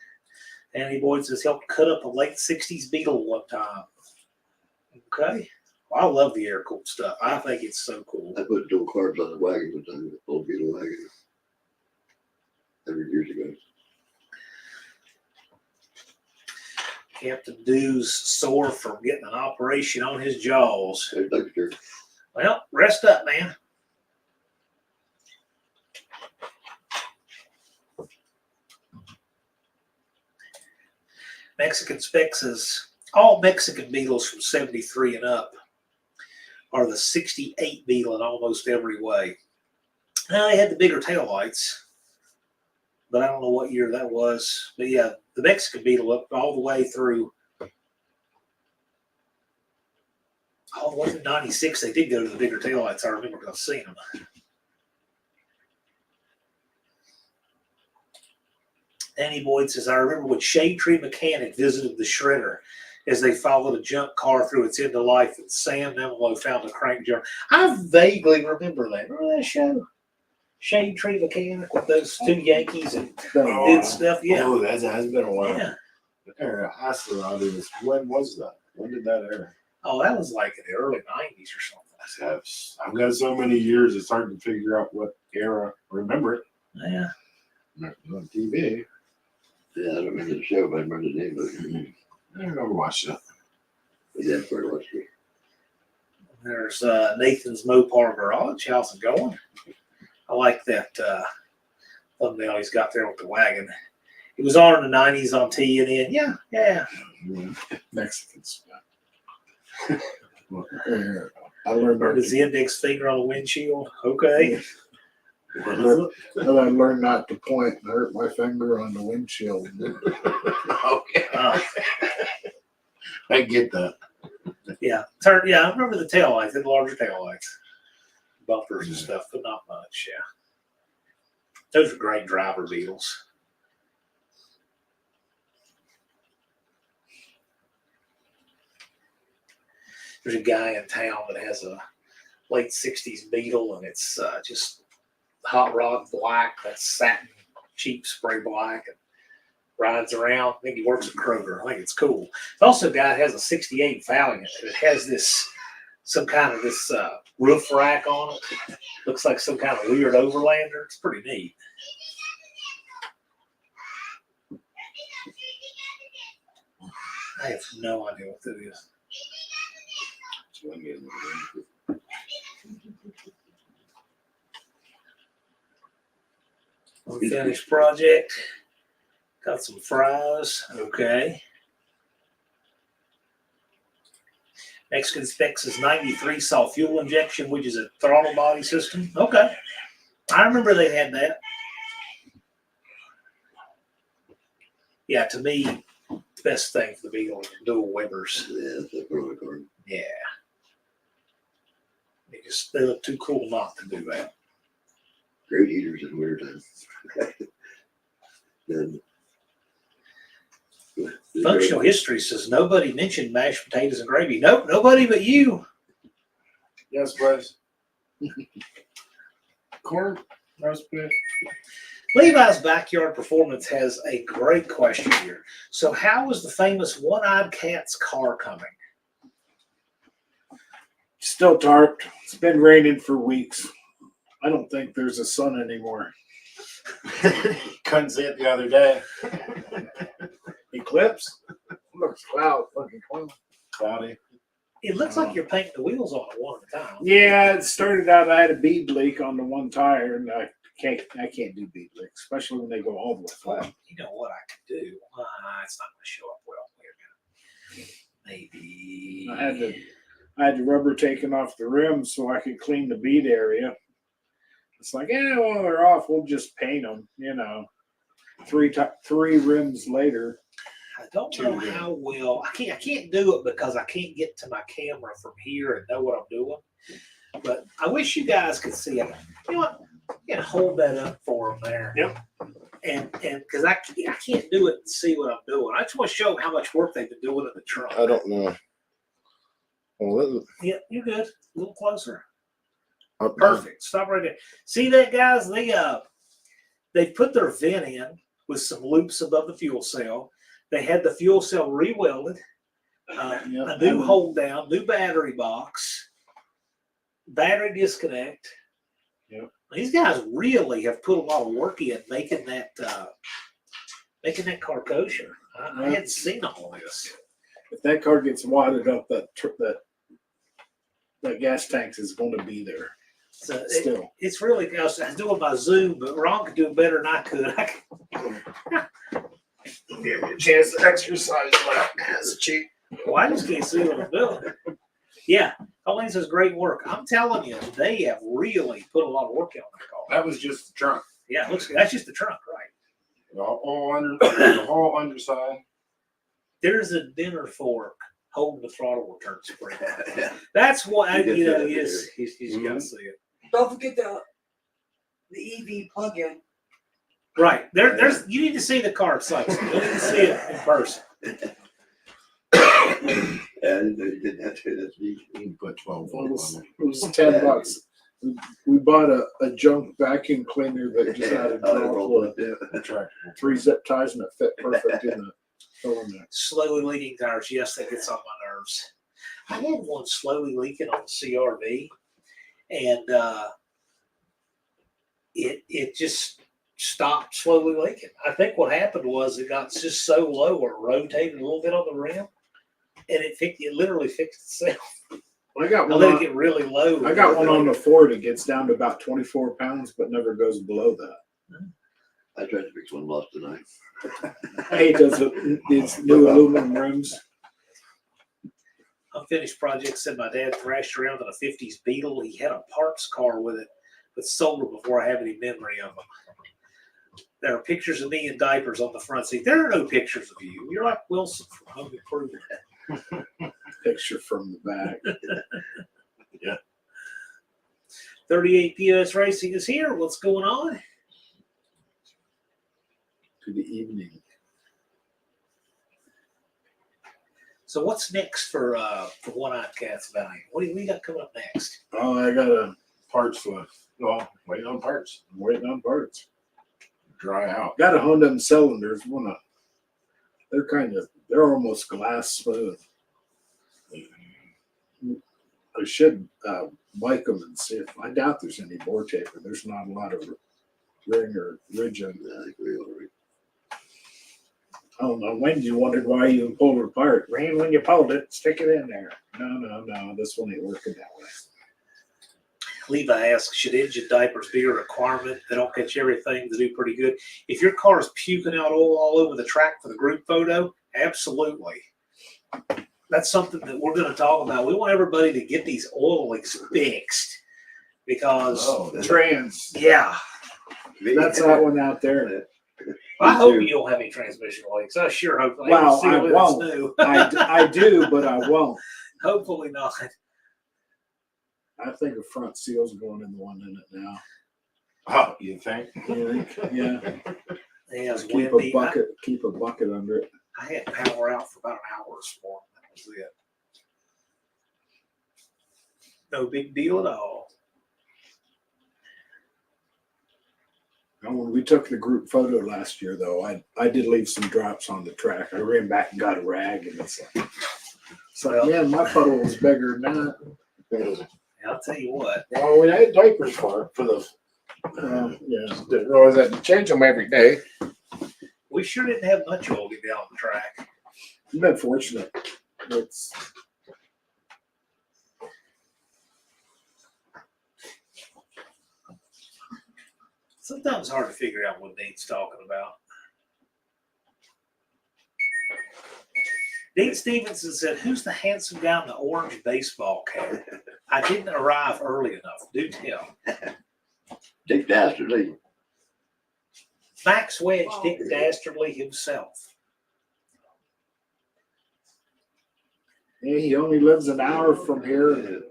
Danny Boyd says helped cut up a late 60s Beetle one time. Okay. Well, I love the air cooled stuff. I think it's so cool. I put dual carbs on the wagon one time, the old Beetle wagon. 100 years ago. Captain Dew's sore from getting an operation on his jaws. There's Dr. Well, rest up, man. Mexican Specs is all Mexican Beetles from 73 and up are the 68 Beetle in almost every way. Now, they had the bigger taillights, but I don't know what year that was. But yeah, the Mexican Beetle up all the way through. Oh, it wasn't 96. They did go to the bigger taillights. I remember because I've seen them. Danny Boyd says, I remember when Shade Tree Mechanic visited the shredder as they followed a junk car through its end of life and Sam Memolo found a crank jar. I vaguely remember that. Remember that show? Shade Tree Mechanic with those two Yankees and did stuff? Yeah. Oh, that has been a while. Yeah. AHRA is, when was that? When did that air? Oh, that was like in the early 90s or something. I've got so many years, it's hard to figure out what era. Remember it Yeah. on TV. Yeah, I don't remember the show, but I remember the name of it. I never watched it. But yeah, it's pretty much it. There's Nathan's Mopar Garage. How's it going? I like that thumbnail he's got there with the wagon. It was on in the 90s on TNN. Yeah, yeah. Mexican stuff. I learned Burned his index finger on the windshield. Okay. I learned not to point and hurt my finger on the windshield. Okay. Uh, I get that. yeah. Yeah, I remember the taillights, the larger taillights. Bumpers and stuff, but not much, yeah. Those are great driver Beetles. There's a guy in town that has a late 60s Beetle, and it's just hot rod black, that's satin, cheap spray black, and rides around. I think he works at Kroger. I think it's cool. There's also a guy that has a 68 Valiant that has this, some kind of this roof rack on it. Looks like some kind of weird overlander. It's pretty neat. I have no idea what that is. Unfinished project. Got some fries. Okay. Mexican Specs is 93 saw fuel injection, which is a throttle body system. Okay. I remember they had that. Yeah, to me, the best thing for the Beetle is dual Webers. Yeah, that's a promo card. Yeah. They look too cool not to do that. Great heaters in winter time. Then. Functional history says nobody mentioned mashed potatoes and gravy. Nope, nobody but you. Yes, please. Corn, roast beef. Levi's Backyard Performance has a great question here. So how is the famous one-eyed cat's car coming? Still tarped. It's been raining for weeks. I don't think there's a sun anymore. Couldn't see it the other day. Eclipse? Looks fucking cloud. Cloudy. It looks like you're painting the wheels on it one at a time. Yeah, it started out. I had a bead leak on the one tire, and I can't do bead leaks, especially when they go all the way Well, flat. you know what I could do? It's not going to show up well. Wait a minute. Maybe. I had the rubber taken off the rims so I could clean the bead area. It's like, well, they're off. We'll just paint them. You know, three rims later. I don't know how well. I can't do it because I can't get to my camera from here and know what I'm doing. But I wish you guys could see it. You know what? You can hold that up for them there. Yep. And because I can't do it and see what I'm doing. I just want to show them how much work they've been doing in the trunk. I don't know. Well, Yeah, you're good. A little closer. perfect. Perfect. Stop right there. See that, guys? They put their vent in with some loops above the fuel cell. They had the fuel cell re-welded, a new hold down, new battery box, battery disconnect. Yep. These guys really have put a lot of work in making that car kosher. I hadn't seen all this. If that car gets wadded up, that gas tank is going to be there So still. it's really, I was doing my Zoom, but Ron could do better than I could. Give me a chance to exercise like as a cheat. Well, I just can't see what I'm doing. Yeah, Colleen says great work. I'm telling you, they have really put a lot of work in on that car. That was just the trunk. Yeah, it looks good. That's just the trunk, right? The whole underside. There's a dinner fork holding the throttle return spring. That's what You get that he's got to see it. Don't forget the EV plug-in. Right. There's you need to see the car it's like. You need to see it in person. Yeah, they didn't have to. That's neat. You can put 12 It volts on was $10. We bought a junk vacuum cleaner that just had a draw with it. 3 zip ties, and it fit perfect in the cylinder. Slowly leaking tires, yes, that gets on my nerves. I had one slowly leaking on the CRV, and it just stopped slowly leaking. I think what happened was it got just so low or rotated a little bit on the rim, and it literally fixed itself. I got I one. let it get really low. I got one on the Ford. It gets down to about 24 pounds, but never goes below that. I tried to fix one lost tonight. Hey, it's new aluminum rims. Unfinished project said my dad thrashed around in a 50s Beetle. He had a parts car with it, but sold it before I have any memory of them. There are pictures of me in diapers on the front seat. There are no pictures of you. You're like Wilson from Home Improvement. Picture from the back. 38 POS Racing is here. What's going on? To the evening. So what's next for One-Eyed Cat's Valley? What do we got coming up next? Oh, I got a Parts left. Well, waiting on parts. I'm waiting on parts. Dry out. Got a Honda cylinders. They're almost glass smooth. I should bike them and see if I doubt there's any bore taper. There's not a lot of ring or ridge on Yeah, I think we all right. I don't know. When you wondered why you pulled it apart? Rain when you pulled it, stick it in there. No. This one ain't working that way. Levi asks, should engine diapers be a requirement? They don't catch everything. They do pretty good. If your car is puking out oil all over the track for the group photo, absolutely. That's something that we're going to talk about. We want everybody to get these oil leaks fixed because, Trans. yeah. That's that one out there. I hope you don't have any transmission leaks. I sure hope. Well, I won't. New. I do, but I won't. Hopefully not. I think a front seal's going in the one in it now. Oh, you think? Yeah. Yeah, it's Keep a windy. bucket under it. I had power out for about an hour this morning. That was it. No big deal at all. And when we took the group photo last year, though, I did leave some drops on the track. I ran back and got a rag, and it's like, man, my puddle was bigger than that. And I'll tell you what. Well, we had diapers for those. Yeah. Didn't realize I had to change them every day. We sure didn't have much oil get down the track. You've been fortunate. It's Sometimes it's hard to figure out what Dean's talking about. Dean Stevenson said, "Who's the handsome guy in the orange baseball cap? I didn't arrive early enough. Do tell." Dick Dastardly. Max Wedge, Dick Dastardly himself. yeah, he only lives an hour from here.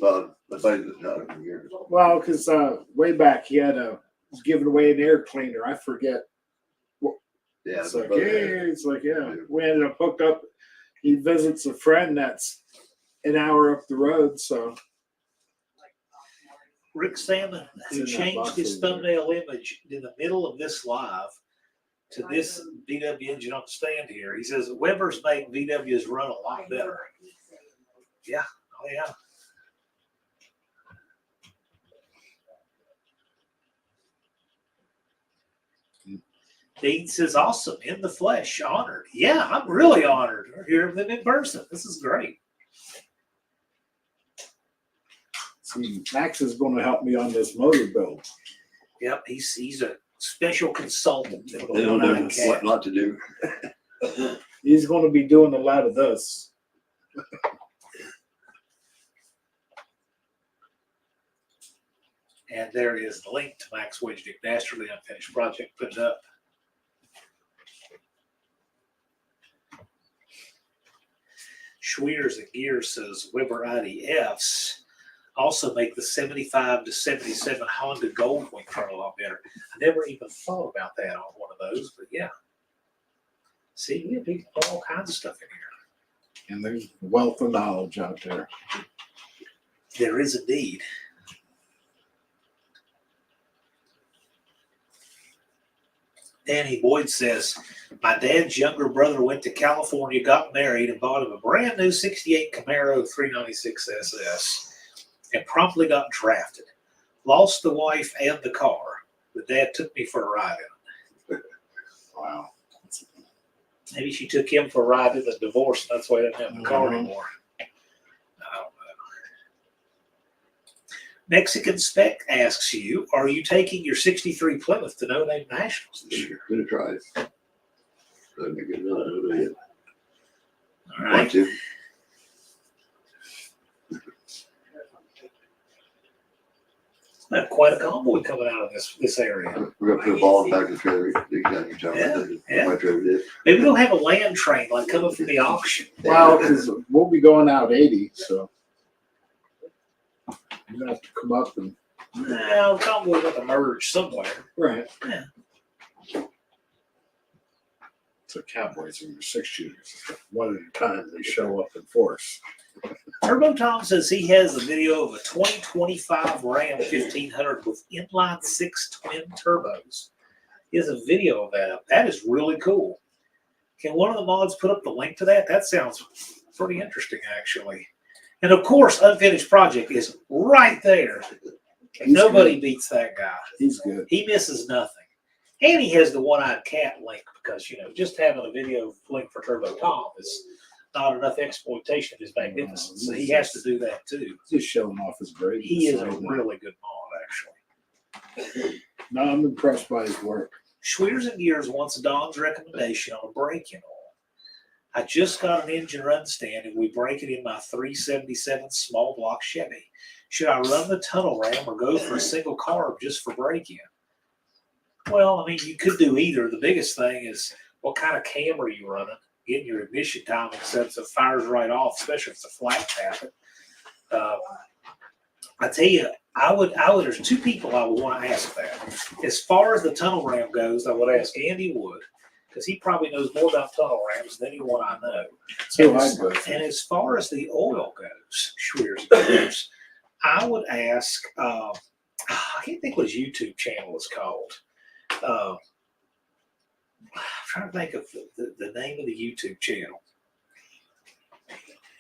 Well, that's not from here. Well, because way back he was giving away an air cleaner. I forget. Yeah, It's like, yeah. We ended up hooked up. He visits a friend that's an hour up the road, so. Rick Salmon, who It's in that changed box his over there. thumbnail image in the middle of this live to this VW engine on the stand here. He says Weber's make VWs run a lot better. Yeah, oh yeah. Dean says, "Awesome, in the flesh, honored." Yeah, I'm really honored to hear them in person. This is great. See, Max is going to help me on this motor build. Yep, he's a special consultant. They don't know what not to do. He's going to be doing a lot of this. And there is the link to Max Wedge, Dick Dastardly Unfinished Project. Put it up. Schweers and Gears says Weber IDFs also make the 75 to 77 Honda Goldwing run a lot better. I never even thought about that on one of those, but yeah. See, we have people put all kinds of stuff in here. And there's a wealth of knowledge out there. There is indeed. Danny Boyd says, "My dad's younger brother went to California, got married, and bought him a brand new 68 Camaro 396 SS and promptly got drafted. Lost the wife and the car. The dad took me for a ride in it." Wow. Maybe she took him for a ride in the divorce, and that's why he doesn't have the car anymore. I don't know. Mexican Spec asks you, "Are you taking your 63 Plymouth to No Name Nationals this year?" Gonna try it. That'd be good. All Want right. to? We have quite a convoy coming out of this area. We're gonna put a ball in the back of the trailer. You can tell me that Yeah. my trailer did. Maybe they'll have a land train like coming from the auction. Well, because we'll be going out 80, so you're going to have to come up and. Well, the convoy got to merge somewhere. Right. Yeah. So cowboys are your 6-shooters. One at a time, they show up in force. Turbo Tom says he has a video of a 2025 Ram 1500 with inline 6 twin turbos. He has a video of that up. That is really cool. Can one of the mods put up the link to that? That sounds pretty interesting, actually. And of course, Unfinished Project is right there. He's Nobody good. beats that guy. He's good. He misses nothing. And he has the one-eyed cat link because, just having a video link for Turbo Tom is not enough exploitation of his magnificence. So he has to do that too. Just showing off his greatness. He is a really good mod, actually. No, I'm impressed by his work. Schweers and Gears wants Don's recommendation on a break-in oil. I just got an engine run stand and we break it in my 377 small block Chevy. Should I run the tunnel ram or go for a single carb just for break-in? Well, I mean, you could do either. The biggest thing is what kind of cam are you running? Getting your ignition timing set so it fires right off, especially if it's a flat tappet. I tell you, there's two people I would want to ask that. As far as the tunnel ram goes, I would ask Andy Wood, because he probably knows more about tunnel rams than anyone I know. So And as far as the oil goes, Schweers goes, I would ask, I can't think what his YouTube channel is called. I'm trying to think of the name of the YouTube channel.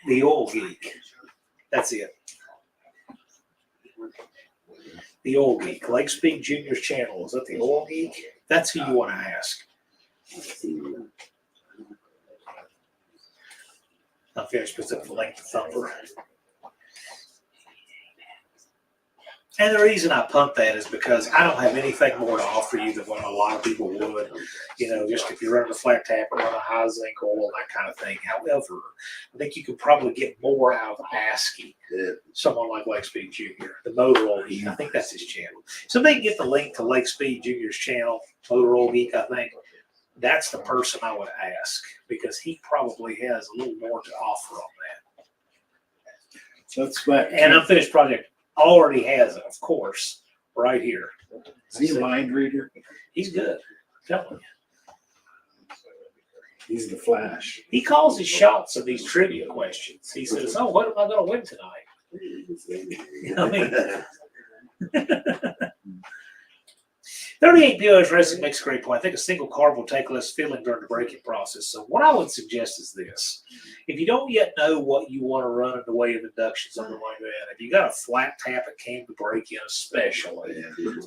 The Oil Geek. That's it. The Oil Geek. Lake Speed Junior's channel. Is that the Oil Geek? That's who you want to ask. I'll finish with the link to Thumper. And the reason I punt that is because I don't have anything more to offer you than what a lot of people would. You know, just if you're running a flat tap or run a high zinc oil, that kind of thing. However, I think you could probably get more out of asking someone like Lake Speed Junior, the Motor Oil Geek. I think that's his channel. So they can get the link to Lake Speed Junior's channel, Motor Oil Geek, I think. That's the person I would ask because he probably has a little more to offer on that. that's that. And Unfinished Project already has it, of course, right here. Is he a mind reader? He's good. I'm telling you. He's the Flash. He calls his shots of these trivia questions. He says, "Oh, what am I going to win tonight?" You know what I mean? 38 POS Racing makes a great point. I think a single carb will take less filling during the braking process. So what I would suggest is this. If you don't yet know what you want to run in the way of induction, something like that, if you got a flat tap at cam to break in especially,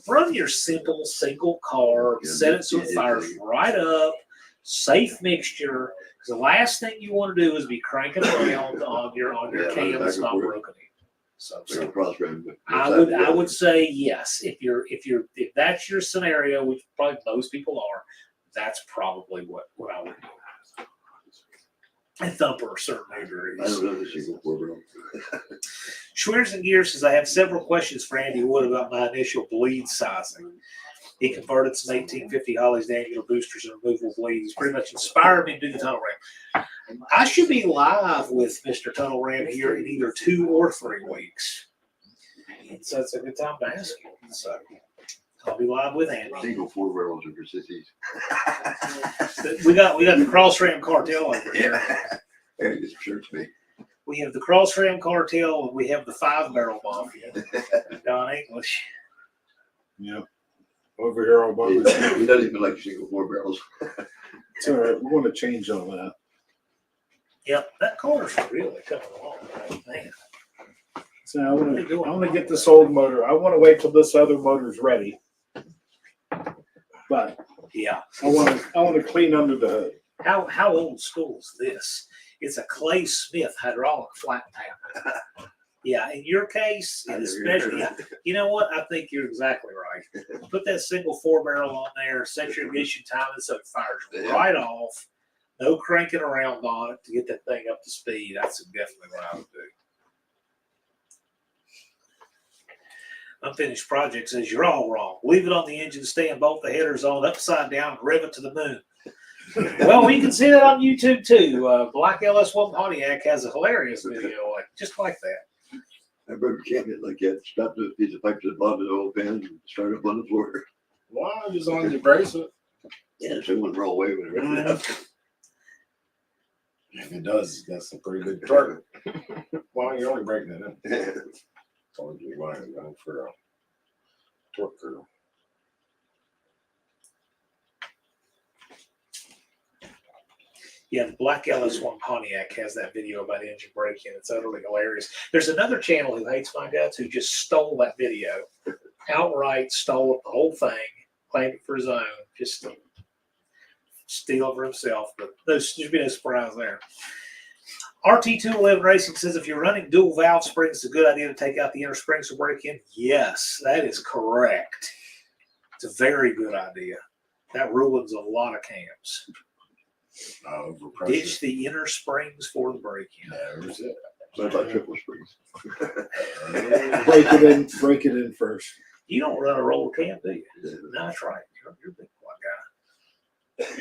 run your simple single carb, set it so it fires right up, safe mixture. Because the last thing you want to do is be cranking around on your cam that's not broken in. So I would say yes. If that's your scenario, which probably most people are, that's probably what I would do. And Thumper certainly agrees. I don't know the single four-barrel. Schweers and Gear says I have several questions for Andy Wood about my initial bleed sizing. He converted some 1850 Hollies to angular boosters and removable bleeds. He's pretty much inspired me to do the tunnel ram. I should be live with Mr. Tunnel Ram here in either 2 or 3 weeks. And so it's a good time to ask you. So I'll be live with Andy. Single four-barrels are for sissies. We got the Cross Ram Cartel over here. There it is, church me. We have the Cross Ram Cartel and we have the 5-barrel Mafia. Don English. Yep. Over here all by He the doesn't even like single four-barrels. It's all right. We want to change all that. Yep, that car's really coming along, man. So I want to get this old motor. I want to wait till this other motor's ready. But Yeah. I want to clean under the hood. How old school is this? It's a Clay Smith hydraulic flat tap. Yeah, in your case, and especially, you know what? I think you're exactly right. Put that single 4-barrel on there, set your ignition timing so it fires right off. No cranking around on it to get that thing up to speed. That's definitely what I would do. Unfinished Project says you're all wrong. Leave it on the engine stand, bolt the headers on upside down, and rev it to the moon. Well, we can see that on YouTube too. Black LS1 Pontiac has a hilarious video just like that. I broke a cabinet like that, stopped a piece of pipe to the bottom of the oil pan and started up on the floor. Wow, just on your bracelet. Yeah, so it went roll away with it. If it does, that's a pretty good torque. Well, you're only breaking it in. It's only be running for a torque curve. Yeah, the Black LS1 Pontiac has that video about engine braking. It's utterly hilarious. There's another channel who hates my guts who just stole that video. Outright stole it, the whole thing, claimed it for his own, just to steal for himself. But there's be no surprise there. RT211 Racing says if you're running dual valve springs, it's a good idea to take out the inner springs to break in. Yes, that is correct. It's a very good idea. That ruins a lot of cams. Overpressure. Ditch the inner springs for the break-in. There's it. Sounds like triple springs. Break it in first. You don't run a roller cam, do you? No, that's right. You're a big boy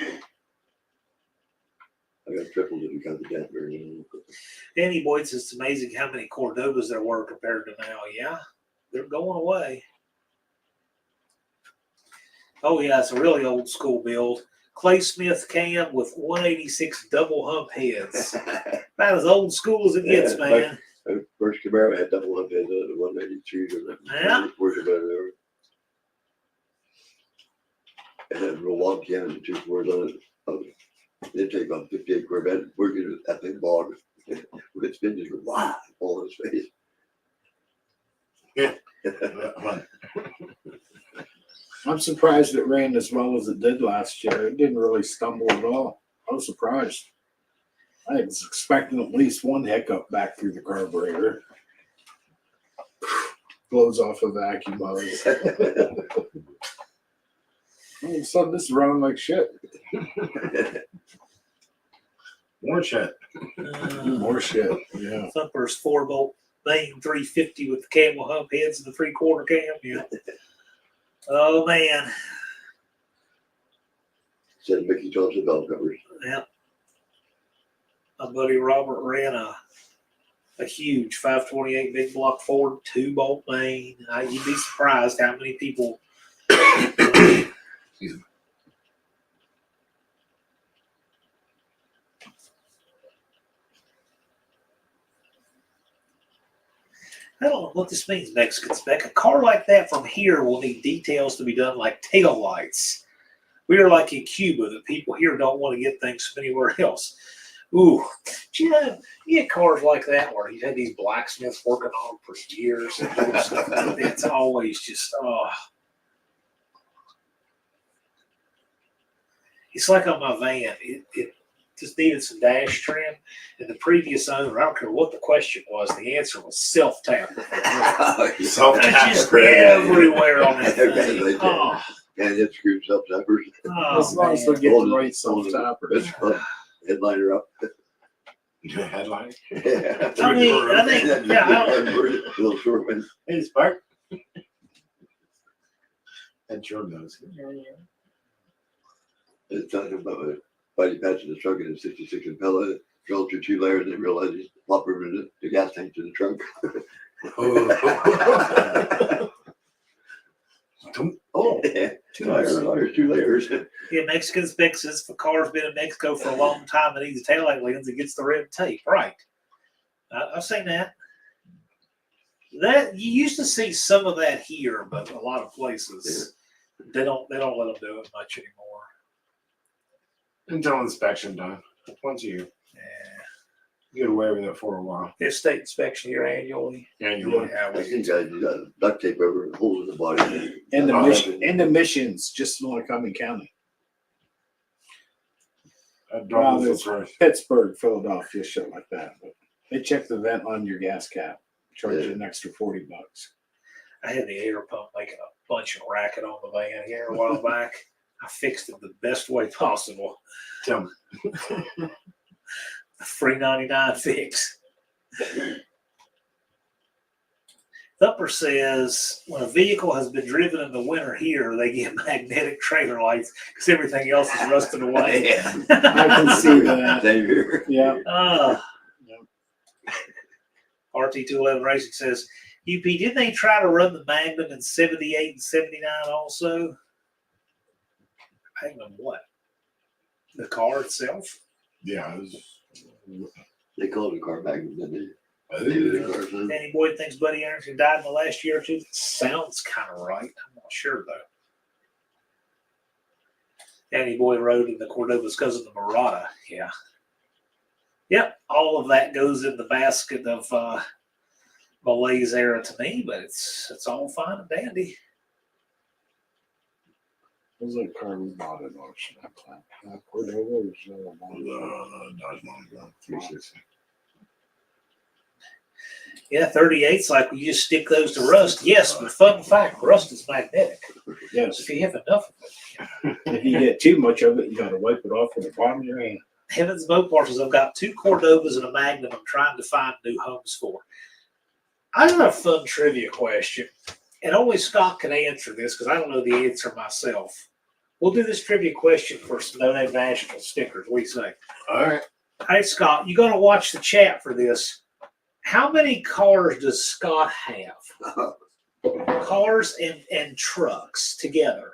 guy. I got tripled it because of that very. Danny Boyd says it's amazing how many Cordovas there were compared to now. Yeah, they're going away. Oh yeah, it's a really old school build. Clay Smith cam with 186 double hump heads. About as old school as it gets, Yeah, man. First Camaro had double up head, the 193s or that. Yeah. Worth about it ever. It had real long cams and 2.4s on it. They'd take about 58 Corvette, working with that big bog. With its spin, just go, wow, all in his face. Yeah. I'm surprised it ran as well as it did last year. It didn't really stumble at all. I was surprised. I was expecting at least one hiccup back through the carburetor. Blows off a vacuum hose. All of a sudden, this is running like shit. More shit. More shit. Yeah. Thumper's 4-bolt main 350 with the camel hump heads and the 3/4 cam. Yeah. Oh man. Said Mickey Thompson belt covers. Yeah. My buddy Robert ran a huge 528 big block Ford 2-bolt main. You'd be surprised how many people. Excuse me. I don't know what this means, Mexican spec. A car like that from here will need details to be done like tail lights. We are like in Cuba that people here don't want to get things from anywhere else. Ooh, you get cars like that where you've had these blacksmiths working on them for years and doing stuff. It's always just, It's like on my van. It just needed some dash trim. And the previous owner, I don't care what the question was, the answer was self-tap. Self-tap. It's just everywhere on that Okay, thing. like that. Oh, And it screwed self tappers. As long as they man. get the right self-tappers. Headliner up. Headline. Yeah. I mean, I think, yeah, Little short one. Hey, Spark. That's your nose. It's talking about a body patch in the trunk and a 66 Impala. Drilled through 2 layers and then realized he's plopping the gas tank to the trunk. Oh, yeah. 2 layers, 2 layers. Yeah, Mexican specs says if a car's been in Mexico for a long time and needs taillight lens, it gets the red tape. Right. I've seen that. That you used to see some of that here, but a lot of places they don't let them do it much anymore. Until inspection done. Once a year. Yeah. You get away with it for a while. There's state inspection here annually. Annually. I think guys, you got duct tape over the holes in the body. And the missions, just in Lycoming County. That Wow, doubles the there's price. Pittsburgh, Philadelphia, shit like that. But they check the vent on your gas cap, charge you an extra $40. I had the air pump making a bunch of racket on the van here a while back. I fixed it the best way possible. Tell me. A free 99 fix. Thumper says when a vehicle has been driven in the winter here, they get magnetic trailer lights because everything else is rusting away. Yeah. I can see that. Same here. Yeah. RT211 Racing says, UP, didn't they try to run the Magnum in 78 and 79 also? Hang on, what? The car itself? Yeah. It was, They call it a car magnet, didn't they? I Maybe the think car son. Danny Boyd thinks Buddy Anderson died in the last year or two. That sounds kind of right. I'm not sure, though. Danny Boyd rode in the Cordovas because of the Murata. Yeah. Yep. All of that goes in the basket of Malaise era to me, but it's all fine and dandy. It was like a car we bought at auction. Cordova was Dodge Monogram 360. Yeah, 38's like we just stick those to rust. Yes, but fun fact, rust is magnetic. yes. So if you have enough of it, If you get too much of it, you got to wipe it off with the bottom of your hand. Heaven's Boat Parts, I've got 2 Cordovas and a Magnum I'm trying to find new homes for. I got a fun trivia question, and only Scott can answer this because I don't know the answer myself. We'll do this trivia question for some No Name National stickers. What do you say? All right. Hey, Scott, you got to watch the chat for this. How many cars does Scott have? cars and trucks together,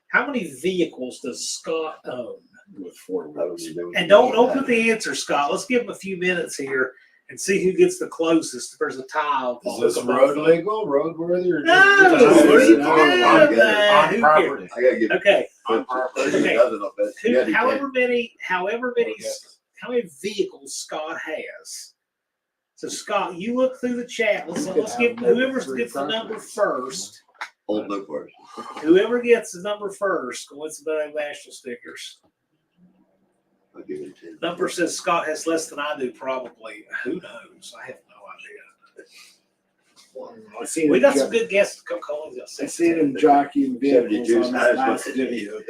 how many vehicles does Scott own? With 4 I don't wheels. even know. And don't put the answer, Scott. Let's give him a few minutes here and see who gets the closest. If there's a tie. Is this road legal, roadworthy, or No, just what are you No, doing? I'm on Man, who cares? property? I gotta give Okay, On property. Okay. nothing up that. who, Yeah, however many Okay. how many vehicles Scott has. So Scott, you look through the chat. Let's give whoever gets the number first. Old book first. Whoever gets the number first wins the national stickers. I'll give it 10. Number says Scott has less than I do, probably. Who knows? I have no idea. I seen We him got some jo- good guests. Collins got I seen him jockeying vehicles 72 on that size last one. video.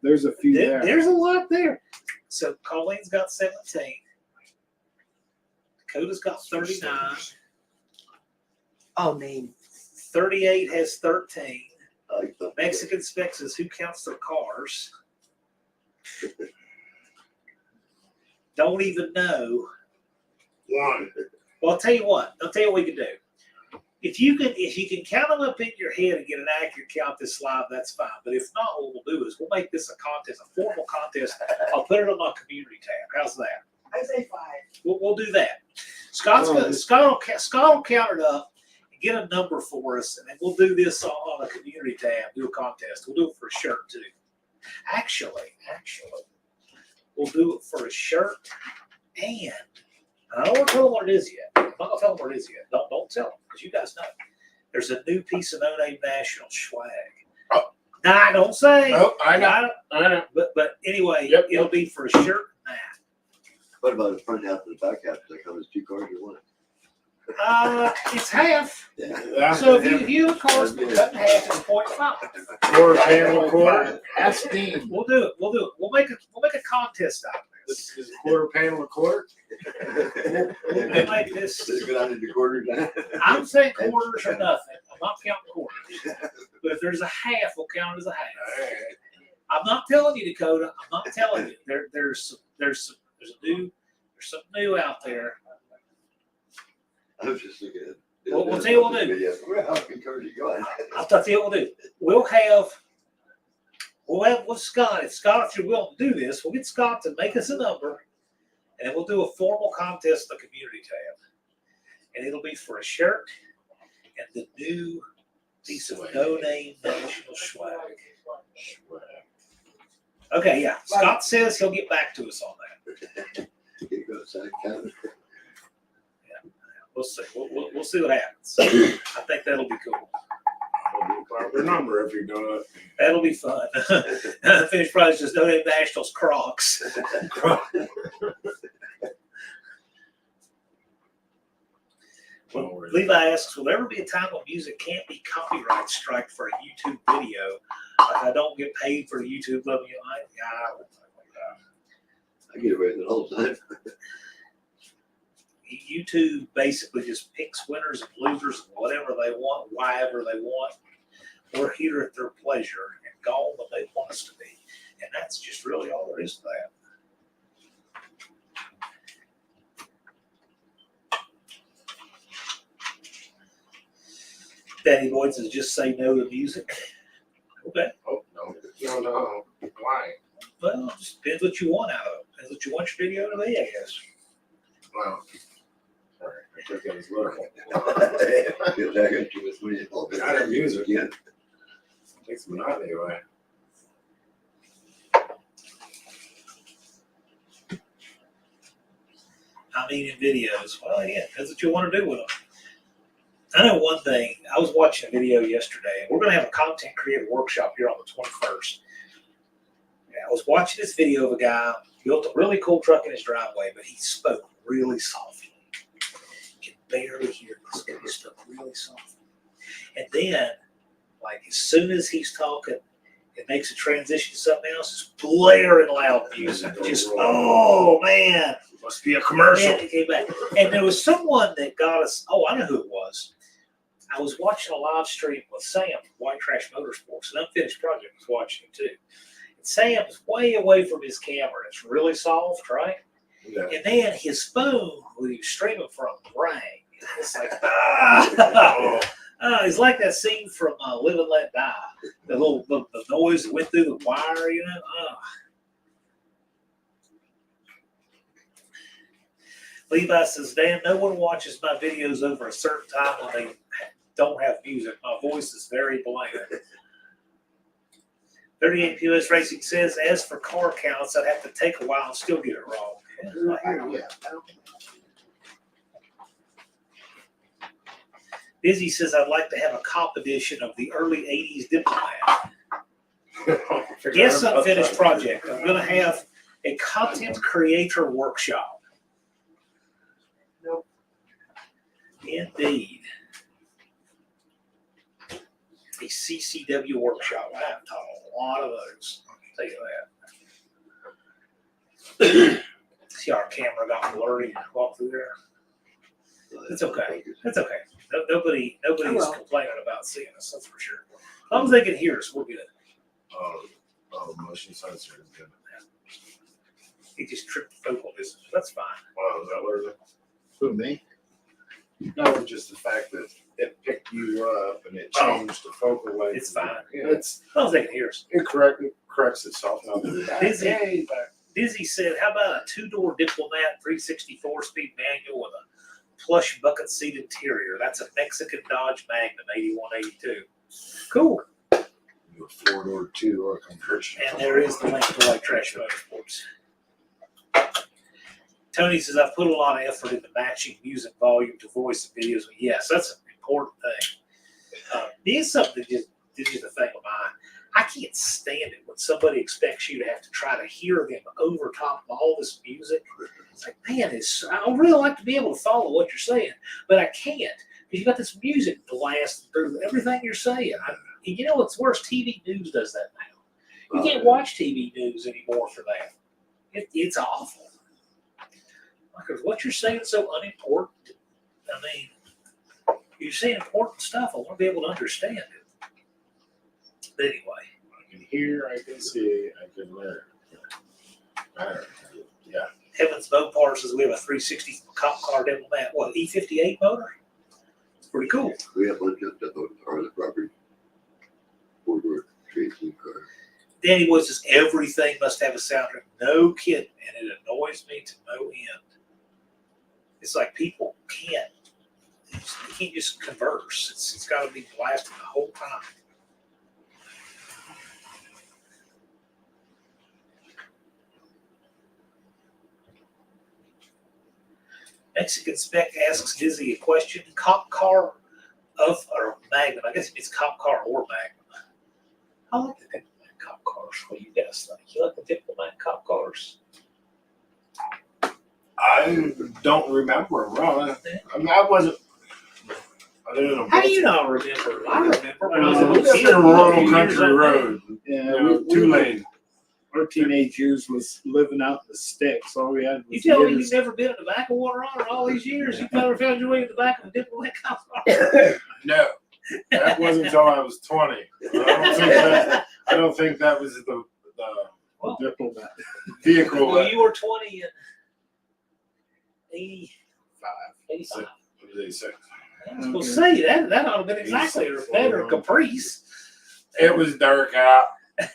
There's a few there. There's a lot there. So Colleen's got 17. Dakota's got 39. Oh, name. 38 has 13. I thought- Mexican Specs says who counts their cars. Don't even know. One. Well, I'll tell you what we can do. If you can count them up in your head and get an accurate count this live, that's fine. But if not, what we'll do is we'll make this a contest, a formal contest. I'll put it on my community tab. How's that? I say 5. We'll do that. Scott will count it up and get a number for us, and then we'll do this on a community tab. Do a contest. We'll do it for a shirt too. Actually, we'll do it for a shirt, and I don't want to tell them what it is yet. I'm not gonna tell them what it is yet. Don't tell them because you guys know. There's a new piece of No Name National swag. Oh. Nah, don't say. Oh, I know. Nah, I know. but anyway, Yep. it'll be for a shirt and that. What about the front half and the back half? Does that come as 2 cars or one? It's half. Yeah. So if you of course cut in half, it's 0.5. Quarter panel, quarter. That's Dean. We'll do it. We'll make a contest out of this. This is a quarter panel, a quarter. We'll make this. Let's go down into quarters. I'm saying quarters or nothing. I'm not counting quarters. But if there's a half, we'll count it as a half. All right. I'm not telling you, Dakota. I'm not telling you. There's something new out there. I was just looking at. Well, we'll tell you what we'll do. Video. Where how many cars you going? I'll tell you what we'll do. We'll have with Scott. If you're willing to do this, we'll get Scott to make us a number, and then we'll do a formal contest in the community tab. And it'll be for a shirt and the new piece of No Name National swag. Okay, yeah. Scott says he'll get back to us on that. You go outside, count it. We'll see. We'll see what happens. I think that'll be cool. I'll do a proper number if you're gonna. That'll be fun. Finished prize just No Name Nationals Crocs. Levi asks, will there ever be a time when music can't be copyright strike for a YouTube video? Like I don't get paid for the YouTube level. I get away with it all the time. YouTube basically just picks winners and losers and whatever they want, wherever they want. We're here at their pleasure and gone when they want us to be. And that's just really all there is to that. Danny Boyd says just say no to music. Okay. Oh no. Why? Well, it just depends what you want out of it. Depends what you want your video to be, I guess. Wow. Sorry, I took that as literal. Feels like I'm too much money involved. I don't use it. Yeah. Takes the monotony away. I mean, in videos. Well, yeah, that's what you want to do with them. I know one thing. I was watching a video yesterday, and we're going to have a content creator workshop here on the 21st. Yeah, I was watching this video of a guy built a really cool truck in his driveway, but he spoke really softly. You can barely hear this guy. He spoke really softly. And then, like, as soon as he's talking, it makes a transition to something else. It's blaring loud music. Just, oh, man. Must be a commercial. And it came back. And there was someone that got us. Oh, I know who it was. I was watching a live stream with Sam from White Trash Motorsports, an unfinished project. Was watching it too. And Sam is way away from his camera. It's really soft, right? Yeah. And then his phone, where he was streaming from, rang. It's like, ah. It's like that scene from Live and Let Die. The noise that went through the wire, you know. Levi says, Dan, no one watches my videos over a certain time when they don't have music. My voice is very bland. 38 POS Racing says, as for car counts, I'd have to take a while and still get it wrong. Yeah. Busy says, I'd like to have a cop edition of the early 80s Diplomat. Yes, unfinished project. I'm going to have a content creator workshop. Nope. Indeed. A CCW workshop. I have taught a lot of those. I'll tell you that. See, our camera got blurry and walked through there. It's okay. It's okay. Nobody's complaining about seeing us, that's for sure. As long as they can hear us, we're good. Oh, motion sensor is good. He just tripped the focal distance. That's fine. Wow, is that what it is? Who, me? No, just the fact that it picked you up and it changed the focal length. It's fine. Yeah, it's As long as they can hear us. it corrects itself. Not to the back. Busy. Dizzy said, how about a two-door Diplomat 364-speed manual with a plush bucket seat interior? That's a Mexican Dodge Magnum 8182. Cool. A 4-door, 2-door conversion. And there is the link to White Trash Motorsports. Tony says, I've put a lot of effort into matching music volume to voice and videos. Yes, that's an important thing. Here's something that just a thing of mine. I can't stand it when somebody expects you to have to try to hear them over top of all this music. It's like, man, I really like to be able to follow what you're saying, but I can't because you got this music blasting through everything you're saying. You know what's worse? TV news does that now. You can't watch TV news anymore for that. It's awful. Because what you're saying is so unimportant. I mean, you're saying important stuff. I want to be able to understand it. But anyway. I can hear, I can see, I can learn. Yeah. Heavens Mopar says we have a 360 cop car Diplomat. What, E58 motor? It's pretty cool. We have one just up on the property. 4-door racing car. Danny Boy says everything must have a soundtrack. No kidding. And it annoys me to no end. It's like people can't just converse. It's got to be blasted the whole time. Mexican Spec asks Dizzy a question. Cop car or Magnum. I guess it means cop car or Magnum. I like the Diplomat cop cars. What do you guys think? You like the Diplomat cop cars? I don't remember. Well, I mean, I wasn't. I didn't know. How do you not remember? I remember when I was a We little lived kid. in a rural Years country old. road. Yeah, You know, 2-lane. our teenage years was living out in the sticks. All we had You was tell me years. you've never been in the back of one runner all these years. You've never found your way in the back of a Diplomat cop car. No, that wasn't until I was 20. I don't think that was the Well, Diplomat. vehicle. well, you were 20 in 85. 85. It was 86. I was supposed to say that ought to have been exactly that or Caprice. It was dark out.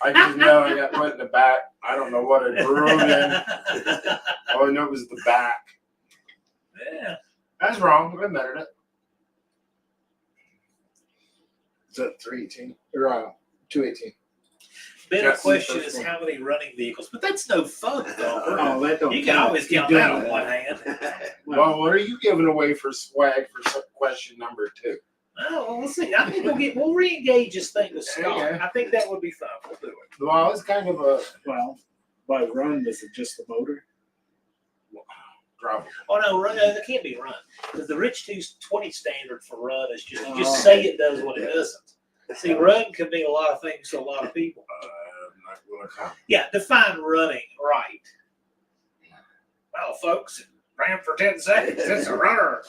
I just know I got put in the back. I don't know what I drove in. All I know it was the back. Yeah. That's wrong. I admitted it. Is that 318 or 218? Better Just the question first is one. how many running vehicles, but that's no fun, though. Oh, that don't You can count. always You count that don't. on one hand. Well, what are you giving away for swag for question number 2? Oh, well, we'll see. I think we'll re-engage this thing with Scott. Yeah. I think that would be fun. We'll do it. Well, it's kind of a Well, by run, is it just the motor? problem. Oh no, run. It can't be run because the Rich 220 standard for run is just you Oh. just say it does what it doesn't. See, run can mean a lot of things to a lot of people. I'm not going to comment. Yeah, define running right. Well, folks, it ran for 10 seconds. It's a runner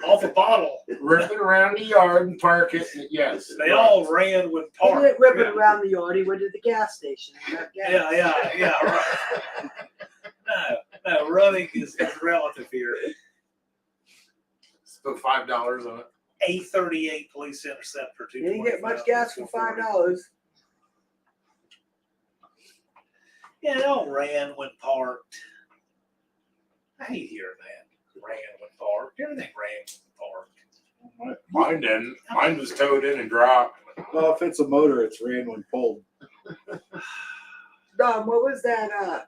off a bottle. Rip it around the yard and park it. Yes. They all ran with He park. didn't rip it Yeah. around the yard. He went to the gas station. And got gas. Yeah, right. No, running is relative here. Put $5 on it. A38 police interceptor. You didn't get much gas for $5. Yeah, it all ran when parked. I hate hearing that. Ran when parked. Everything ran when parked. Mine didn't. Mine was towed in and dropped. Well, if it's a motor, it's ran when pulled. Don, what was that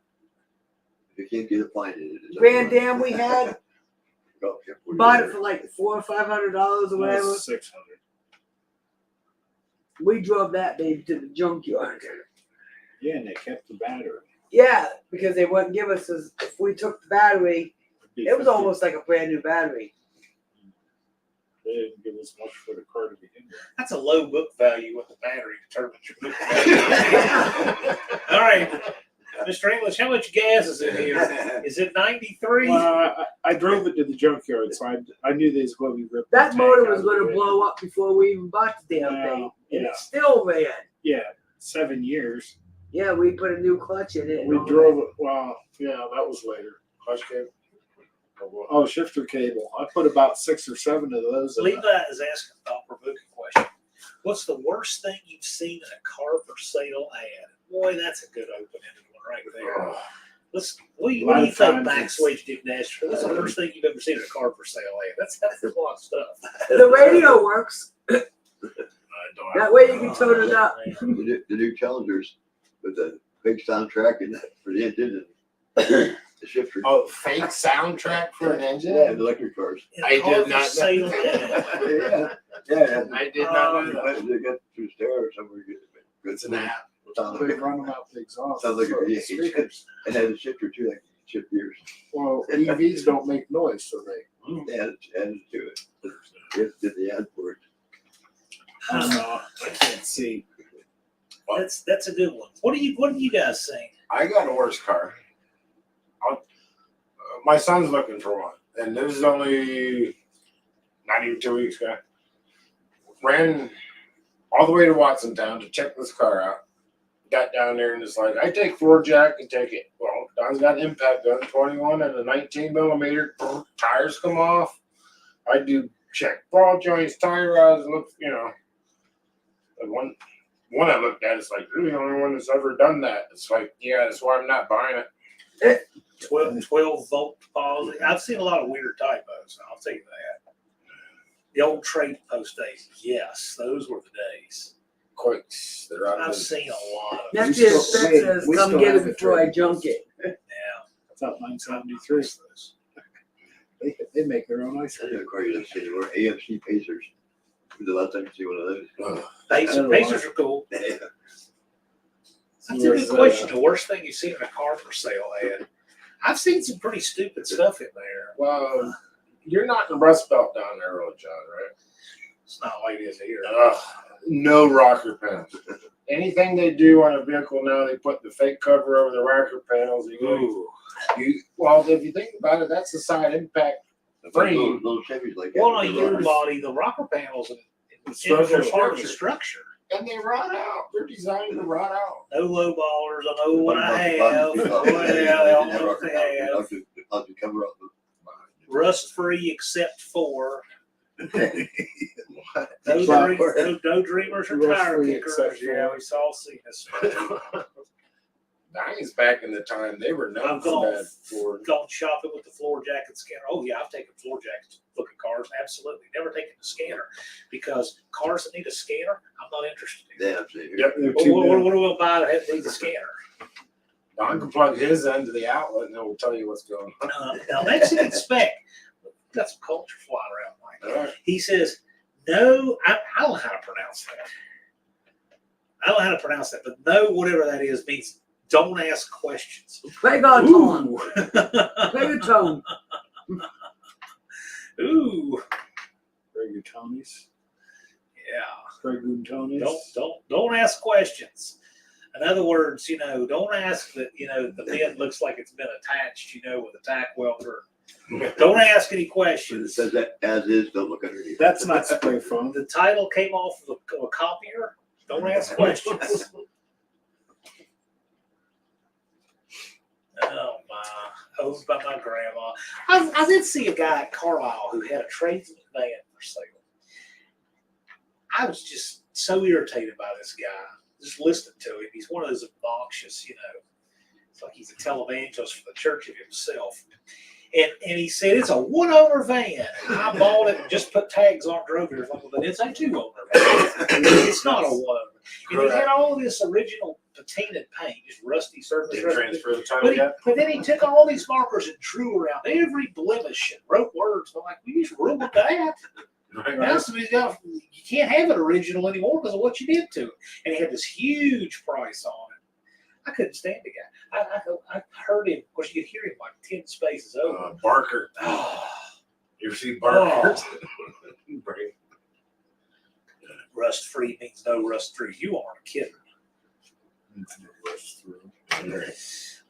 If you can't get it, find it. It's Grand Dam we had? Oh, yeah, We bought it for like $400 or $500 or whatever. 600. We drove that baby to the junkyard. Yeah, and they kept the battery. Yeah, because they wouldn't give us if we took the battery, It'd be it was 50. almost like a brand new battery. They didn't give us much for the car to begin with. That's a low book value when the battery determines your book value. All right, Mr. English, how much gas is in here? Is it 93? Well, I drove it to the junkyard, so I knew they was going to be ripping. That the motor tank was out going of to it. blow up before we even bought the damn Wow, thing. And yeah. it still ran. Yeah, 7 years. Yeah, we put a new clutch in it. and We all drove it. Well, yeah, that was later. Clutch cable. Oh, shifter cable. I put about 6 or 7 of those. In Levi it. is asking a thought-provoking question. What's the worst thing you've seen in a car for sale ad? Boy, that's a good open-ended one right there. What do you think, Max Wage Dick Nasher? What's the worst thing you've ever seen in a car for sale ad? That's a lot of stuff. that. The radio works. That way you can tune it up. The new Challengers with the big soundtrack and that for the engine and the shifter. Oh, fake soundtrack for an engine? Yeah, and electric cars. In a I car did for not sale know. ad. Yeah. I did not know that. They got through stairs somewhere. Good. It's an app. Sounds They like run them out the exhaust. Sounds like a so V8. speakers. and had a shifter too, like shift gears. Well, EVs don't make noise, so they. Added to it. It did the ad for it. I don't know. I can't see. That's a good one. What do you guys think? I got a worse car. My son's looking for one, and this is only not even 2 weeks ago. Ran all the way to Watsontown to check this car out. Got down there and it's like, I take floor jack and take it. Well, Don's got an impact gun, 21 and a 19 millimeter. Tires come off. I do check ball joints, tire rods, look, the one I looked at is like, you're the only one that's ever done that. It's like, yeah, that's why I'm not buying it. 12 volt deposit. I've seen a lot of weird typos. I'll tell you that. The old trade post days, yes, those were the days. Quicks. They're out I've of seen a lot of Next We year, still- Spec wait, says, we come still get have it the before I trade junk post. it. now. It's out 973. They make their own ice I cream. didn't quite see were AFC Pacers. The last time I see one of those. Pacers are cool. Yeah. That's a good question. The worst thing you've seen in a car for sale ad. I've seen some pretty stupid stuff in there. Well, you're not in Rust Belt down there, really, John, right? It's not like it is here. No rocker panels. Anything they do on a vehicle now, they put the fake cover over the rocker panels. Ooh. Well, if you think about it, that's a side impact. Little Chevys like that. Well, on a U body, the rocker panels and Structural part of the structure. And they rot out. They're designed to rot out. No low ballers. I know what I have. Oh, Well, I don't know what they have. I'll cover up. Rust free except for What? no dreamers or tire Rust-free kickers. except Yeah, for- we saw seen this. Nine's back in the time they were known I've for gone, bad for. gone shopping with the floor jacket scanner. Oh yeah, I've taken floor jackets to look at cars. Absolutely, never taken the scanner because cars that need a scanner, I'm not interested in. Yeah, I'm saying. Yep. They're What, too what, big. what do we buy that needs a scanner? Don can plug his end to the outlet and it will tell you what's going on. Now next in spec, got some culture flying around like that. All right. He says, no, I don't know how to pronounce that. I don't know how to pronounce that, but no, whatever that is, means don't ask questions. Play God tone. Ooh. Play the tone. Ooh. Rigatoni's. Yeah. Rigatoni's. Don't ask questions. In other words, don't ask that, the pin looks like it's been attached, with a tack welder. Don't ask any But it questions. says that as is, don't look underneath. That's not spray foam. The title came off of a copier. Don't ask questions. Oh my, owned by my grandma. I did see a guy at Carlisle who had a tradesman van for sale. I was just so irritated by this guy. Just listening to him. He's one of those obnoxious, it's like he's a televangelist for the church of himself. And he said, it's a one-owner van. And I bought it and just put tags on it, drove it. But it's a two-owner van. It's not a one-owner. And he had all this original patinaed paint, just rusty surface. Didn't transfer the title But, yet. but then he took all these markers and drew around every blemish and wrote words. I'm like, we just ruined that. Right. Now somebody's got, you can't have it original anymore because of what you did to it. And he had this huge price on it. I couldn't stand the guy. I heard him. Of course, you could hear him like 10 spaces over. Barker. Oh, You ever see Barker? rust free means no rust free. You aren't kidding.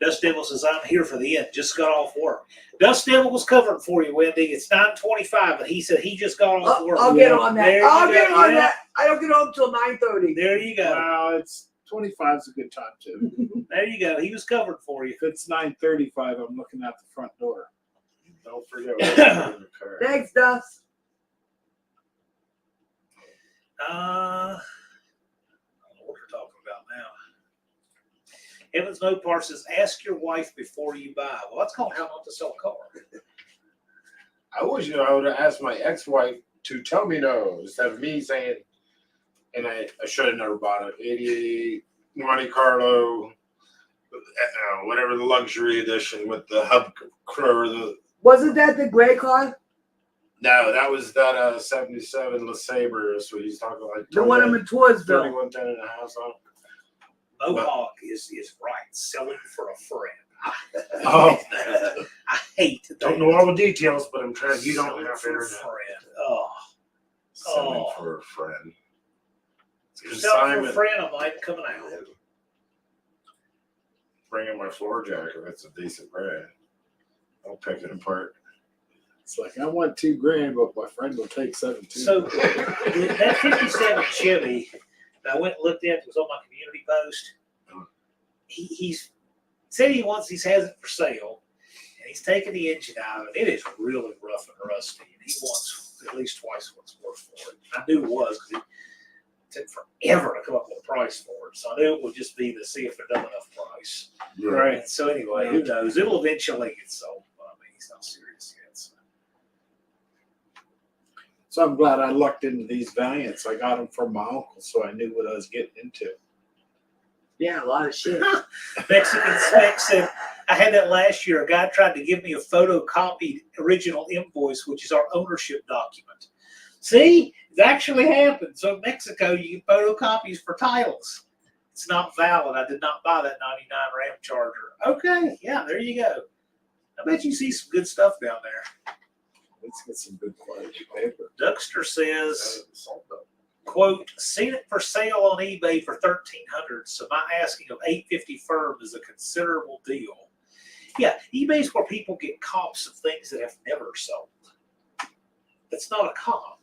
Dust Devil says, I'm here for the end. Just got off work. Dust Devil was covering for you, Wendy. It's 9:25, but he said he just got off work. I'll get on that. There you I'll go. get on Yeah. that. I don't get home till 9:30. There you go. Well, it's 25 is a good time too. There you go. He was covering for you. If it's 9:35, I'm looking out the front door. Don't forget what's in the car. Thanks, Dust. I don't know what we're talking about now. Evans No Part says, ask your wife before you buy. Well, that's called how not to sell a car. I wish I would have asked my ex-wife to tell me no instead of me saying, and I should have never bought it. 88 Monte Carlo, whatever the luxury edition with the hub or the. Wasn't that the gray car? No, that was that 77 LeSabre. So he's talking like The one in Matursville. 3110 and a half on. Mohawk is right. Selling for a friend. Oh. I hate that. Don't know all the details, but I'm trying. You don't Selling have for a internet. friend. Oh. Selling Oh. for a friend. Selling for a Simon, friend, I might coming out. bring in my floor jack if it's a decent brand. I'll pick it apart. It's like I want $2,000, but my friend will take 17. So that 57 Chevy that I went and looked at, it was on my community post. He's said he has it for sale, and he's taken the engine out of it. It is really rough and rusty, and he wants at least twice what's worth for it. I knew it was because it took forever to come up with a price for it, so I knew it would just be to see if they're done enough price. Right. And so anyway, who knows? It'll eventually get sold. But I mean, he's not serious yet. So. So I'm glad I lucked into these Valiants. I got them from my uncle, so I knew what I was getting into. Yeah, a lot of shit. Mexican Spec said, I had that last year. A guy tried to give me a photocopied original invoice, which is our ownership document. See, it actually happened. So in Mexico, you get photocopies for titles. It's not valid. I did not buy that 99 Ram Charger. Okay, yeah, there you go. I bet you see some good stuff down there. Let's get some good quality paper. Duckster says, quote, seen it for sale on eBay for $1,300, so my asking of $850 firm is a considerable deal. Yeah, eBay's where people get comps of things that have never sold. That's not a comp.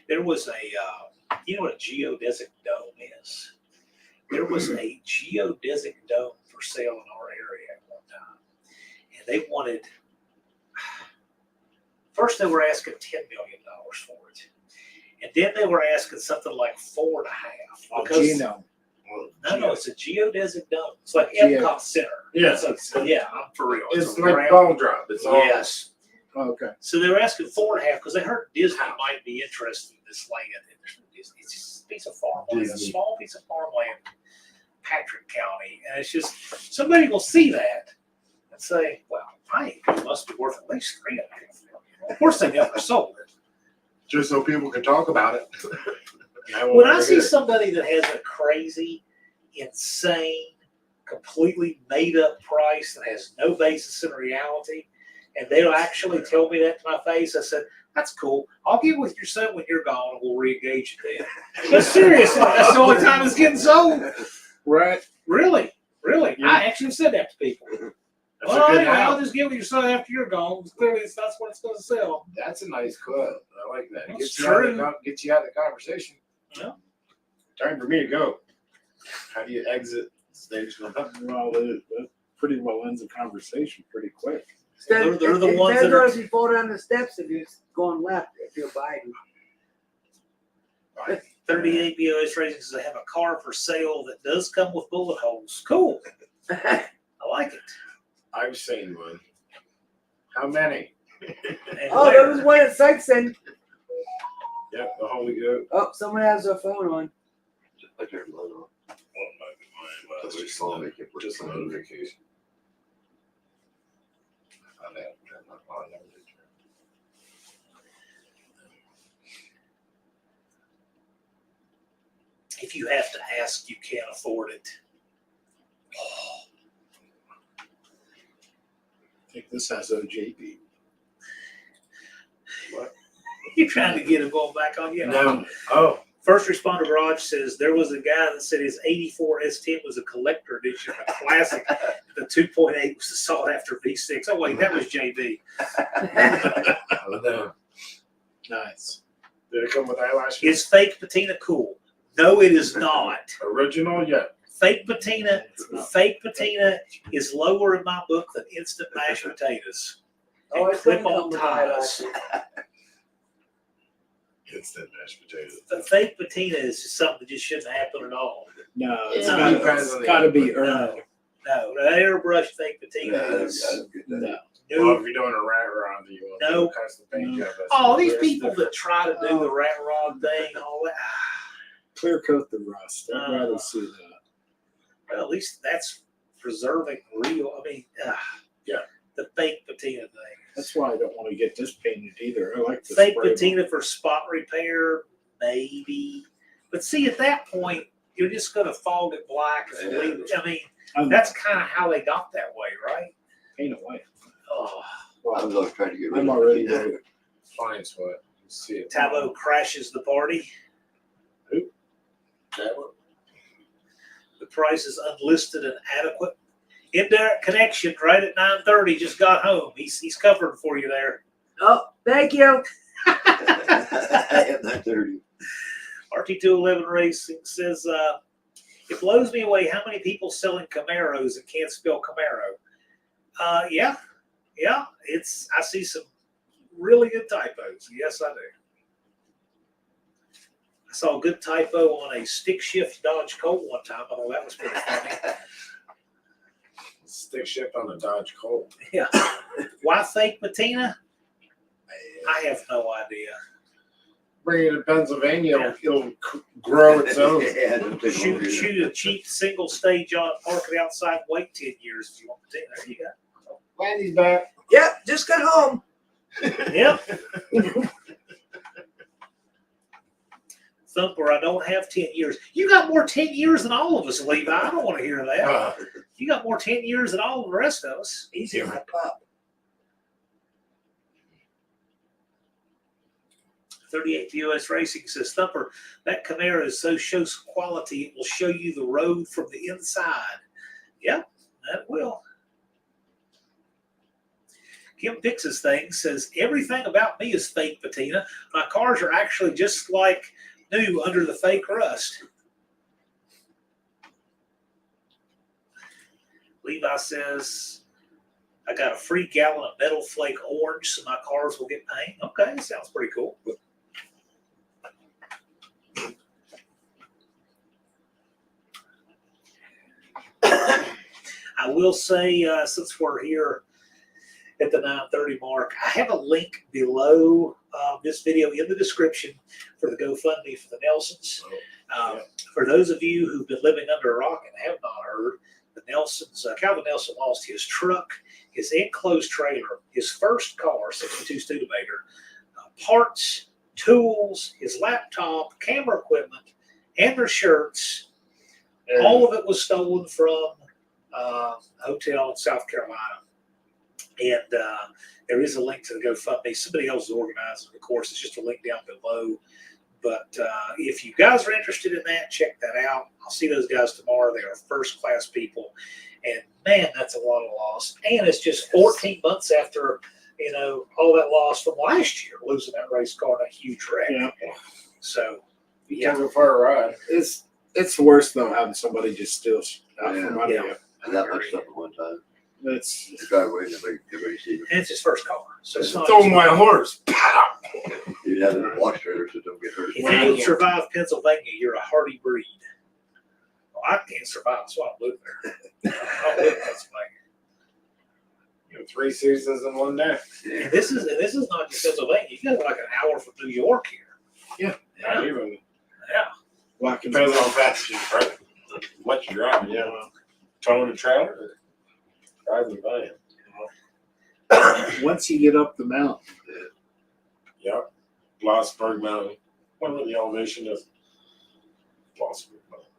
There was a, you know what a geodesic dome is? There was a geodesic dome for sale in our area at one time, and they wanted. First, they were asking $10 million for it, and then they were asking something like $4.5. Because Gino. no, it's a geodesic dome. It's like Geo. Epcot Center. Yeah. So, yeah, I'm for real. It's a like round- ball drop. It's all. Yes. Oh, okay. So they were asking $4.5 because they heard Disney might be interested in this land. And there's no Disney. It's just a piece of farmland, a Disney. small piece of farmland, Patrick County, and it's just somebody will see that and say, "Well, it must be worth at least $3.5 million." Of course, they never sold it. Just so people can talk about it. When I see somebody that has a crazy, insane, completely made up price that has no basis in reality, and they'll actually tell me that to my face, I said, that's cool. I'll get with your son when you're gone and we'll re-engage it then. But seriously, that's the only time it's getting sold. Right. Really? Yeah. I actually said that to people. That's Well, a good anyway, I'll house. just get with your son after you're gone. Clearly, that's what it's going to sell. That's a nice club. I like that. That's Gets you, out of true. get you out of the conversation. Yeah. Time for me to go. How do you exit stage left? Well, that pretty well ends the conversation pretty quick. They're the It ones that depends are- on if you fall down the steps, if you're going left, if you're Biden. 38 BOS Racing says they have a car for sale that does come with bullet holes. Cool. I like it. I've seen one. How many? And Oh, there was one at Sykeston. Yep, the Holy Goat. Oh, someone has their phone on. I turned mine off. Well, it might be mine, but it's Somebody just, called me, kept working just a on it. notification. I never turned my phone, never did turn. if you have to ask, you can't afford it. I think this has OJB. You're trying to get it going back on you. No. Oh, First Responder Garage says there was a guy that said his 84 S10 was a collector edition, a classic. The 2.8 was the sought after V6. Oh, wait, that was JB. no. Nice. Did it come with eyelashes? Is fake patina cool? No, it is not. Original? Yeah. Fake patina is lower in my book than instant mashed potatoes. Oh, And it's gonna clip-on come with ties. eyelashes. Instant mashed potatoes. The fake patina is just something that just shouldn't happen at all. No, it's Yeah, gotta, depends on the gotta be input. earned. No, the airbrush fake Yeah, patina I is don't get that. No. Well, no. if you're doing a rat rod, you want No. to custom paint job. that's Oh, these different. people that try to do the rat rod thing, all that. Clear coat the rust. I'd rather see that. Well, at least that's preserving real. I mean, Yeah. the fake patina thing. That's why I don't want to get this painted either. I like the Fake spray patina for spot repair, maybe. But see, at that point, you're just going to fog it black. And Yeah. leave it. I mean, I'm that's kind of how they got that way, right? paint away. Oh, I was always trying to get rid I'm of already it. ready. Fine sweat. You see it. Tallow crashes the party. That one? The price is unlisted and adequate. Indirect connection right at 9:30. Just got home. He's covering for you there. Oh, thank you. I am not dirty. RT211 Racing says, it blows me away how many people selling Camaros and can't spell Camaro. Yeah. I see some really good typos. Yes, I do. I saw a good typo on a stick shift Dodge Colt one time. I thought that was pretty funny. Stick shift on a Dodge Colt. Yeah. Why fake patina? I have no idea. Bring it to Pennsylvania, Yeah. it'll grow its own. Yeah, don't take long either. Shoot a cheap single stage on it, park it outside, wait 10 years if you want patina. There you go. Landy's back. Yep, just got home. Yep. Thumper, I don't have 10 years. You got more 10 years than all of us, Levi. I don't want to hear that. You got more 10 years than all of the rest of us. Easy my pup. 38 US Racing says, Thumper, that Camaro is so shows quality, it will show you the road from the inside. Yep, that will. Kim Fixes Things says, everything about me is fake patina. My cars are actually just like new under the fake rust. Levi says, I got a free gallon of Metal Flake Orange so my cars will get paint. Okay, sounds pretty cool. I will say, since we're here at the 9:30 mark, I have a link below this video in the description for the GoFundMe for the Nelsons. For those of you who've been living under a rock and have not heard, the Nelsons, Calvin Nelson lost his truck, his enclosed trailer, his first car, 62 Studebaker, parts, tools, his laptop, camera equipment, and their shirts. All of it was stolen from a hotel in South Carolina. And there is a link to the GoFundMe. Somebody else is organizing it, of course. It's just a link down below. But if you guys are interested in that, check that out. I'll see those guys tomorrow. They are first-class people. And, man, that's a lot of loss. And it's just 14 months after, all that loss from last year, losing that race car in a huge wreck. Yeah. So, You took it for a ride. It's worse though having somebody just steal out Yeah. from under Yeah. you. And that much stuff at one time. That's The driveway, everybody see it. And it's his first car. So it's not. Throw my horse. Pow! You have a wash trailer, so don't get hurt. If you can survive Pennsylvania, you're a hardy breed. Well, I can't survive, so I don't live there. I don't live in Pennsylvania. You know, 3 seasons in one day. And this is not just Pennsylvania. You got like an hour from New York here. Not Yeah. even. Yeah. black and Depends on how fast you drive. Much you drive, yeah. Towing a trailer or driving the van. once you get up the mountain, Yep. Blossburg Mountain. Whatever the elevation is. Blossburg Mountain.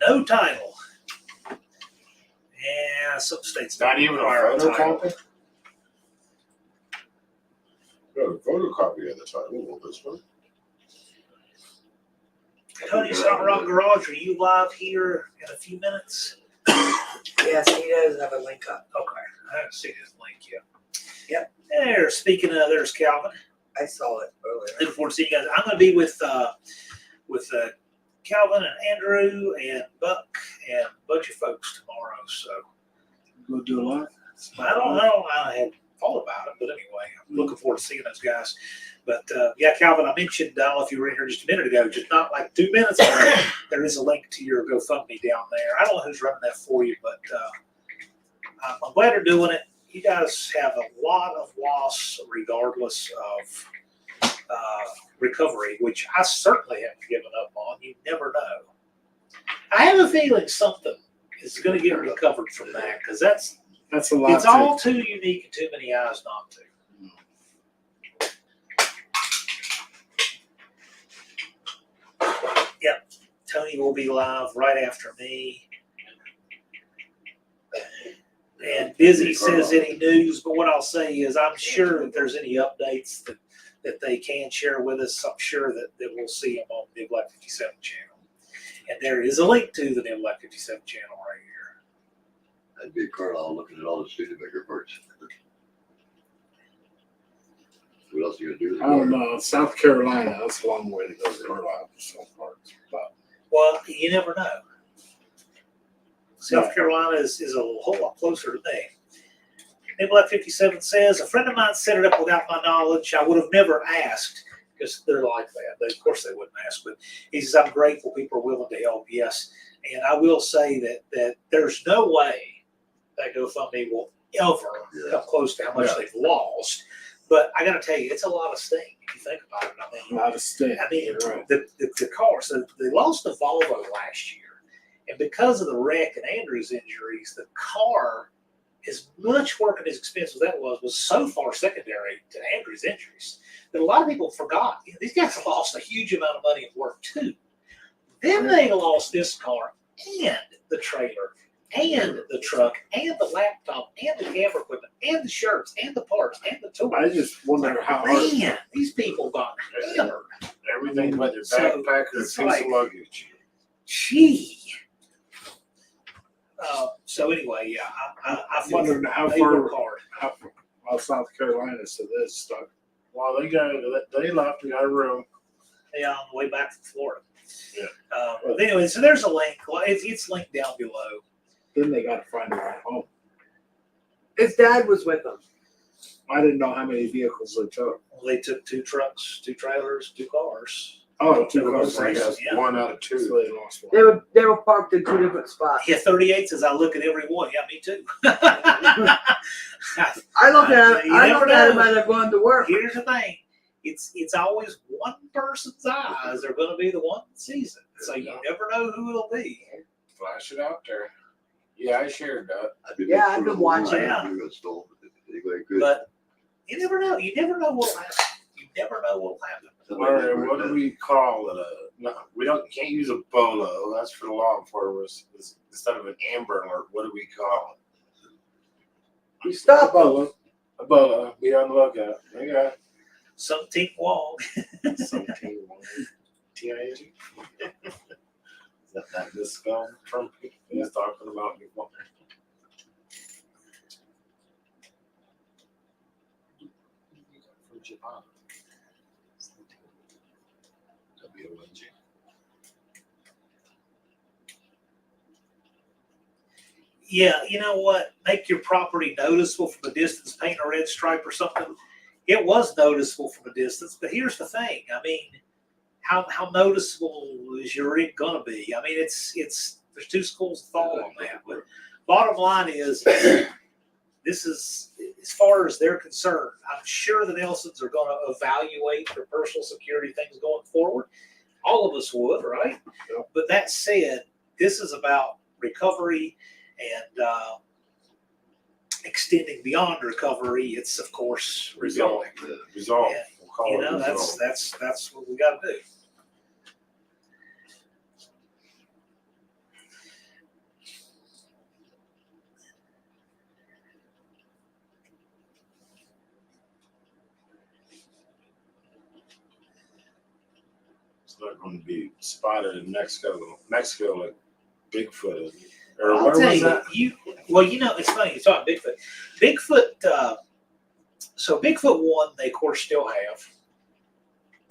No title. Yeah, some states Not even a require title. photocopy? Got a photocopy of the title of this one. Tony Salt Rock Garage, are you live here in a few minutes? Yes, he does have a link up. Okay, I haven't seen his link yet. Yep. There. Speaking of, there's Calvin. I saw it earlier. Looking forward to seeing you guys. I'm going to be with Calvin and Andrew and Buck and a bunch of folks tomorrow. So go do a lot. I don't know. I hadn't thought about it, but anyway, I'm looking forward to seeing those guys. But yeah, Calvin, I mentioned, I don't know if you were in here just a minute ago, just not like 2 minutes ago, there is a link to your GoFundMe down there. I don't know who's running that for you, but I'm glad they're doing it. You guys have a lot of loss regardless of recovery, which I certainly haven't given up on. You never know. I have a feeling something is going to get recovered from that because That's a lot. it's all too unique and too many eyes not to. Yep, Tony will be live right after me. And Busy says any news, but what I'll say is I'm sure if there's any updates that they can share with us, I'm sure that we'll see them on the Black 57 channel. And there is a link to the Black 57 channel right here. I'd be at Carlisle looking at all the Studebaker parts. What else are you gonna do? I don't know. South Carolina, that's a long way to go to Carlisle for some parts. But Well, you never know. South Carolina is a whole lot closer to me. Black 57 says, a friend of mine set it up without my knowledge. I would have never asked because they're like that. Of course they wouldn't ask, but he says, I'm grateful people are willing to help. Yes. And I will say that there's no way that GoFundMe will ever come close to how much they've lost. But I got to tell you, it's a lot of sting if you think about it. I a mean, lot of state. the, Right. the car, so they lost the Volvo last year. And because of the wreck and Andrew's injuries, the car, as much work and as expensive as that was so far secondary to Andrew's injuries that a lot of people forgot. You know, these guys lost a huge amount of money at work too. Then they lost this car and the trailer and the truck and the laptop and the camera equipment and the shirts and the parts and the tools. I just wonder how hard. Man, these people got hammered. Everything but their So, backpack or a it's piece like- of luggage. Gee. So anyway, yeah, I I'm wondering how they far work hard. how South Carolina to this stuff. Well, they left, we got a room. Yeah, on the way back from Florida. Yeah. But anyway, so there's a link. Well, it's linked down below. Then they got to find a way home. His dad was with him. I didn't know how many vehicles they took. They took 2 trucks, 2 trailers, 2 cars. Oh, two They cars. were I guess Yeah. 1 out of 2. So they lost one. They were parked in 2 different spots. Yeah, 38 says I look at every one. Yeah, me too. I looked at You I never looked at him know. as I'm going to work. Here's the thing. It's always one person's eyes are going to be the one that sees it. So you never know who it'll be. Flash it out there. Yeah, I shared that. Yeah, I've been watching it. Anyway, good. But you never know. You never know what'll happen. You never know what'll happen. All right, what do we call it? No, we can't use a bolo. That's for the law enforcement. Instead of an Amber Alert, what do we call it? You stop him. Bolo. A bolo. Be on the lookout. Okay. Some team wall. Something. TIAG. Is that misspelled from people he's talking about before? From Japan. WNG. Yeah, you know what? Make your property noticeable from a distance, paint a red stripe or something. It was noticeable from a distance, but here's the thing. I mean, how noticeable is your rig gonna be? I mean, it's there's two schools of thought on that. But bottom line is, this is as far as they're concerned. I'm sure the Nelsons are gonna evaluate their personal security things going forward. All of us would, right? Yeah. But that said, this is about recovery and extending beyond recovery. It's of course resolving. Resolve. Yeah. We'll call You it know, resolve. that's what we got to do. It's not going to be spotted in Mexico. Mexico, like Bigfoot. Is. Or I'll where tell was you, that? well, you know, it's funny. You're talking Bigfoot. Bigfoot. So Bigfoot 1, they of course still have.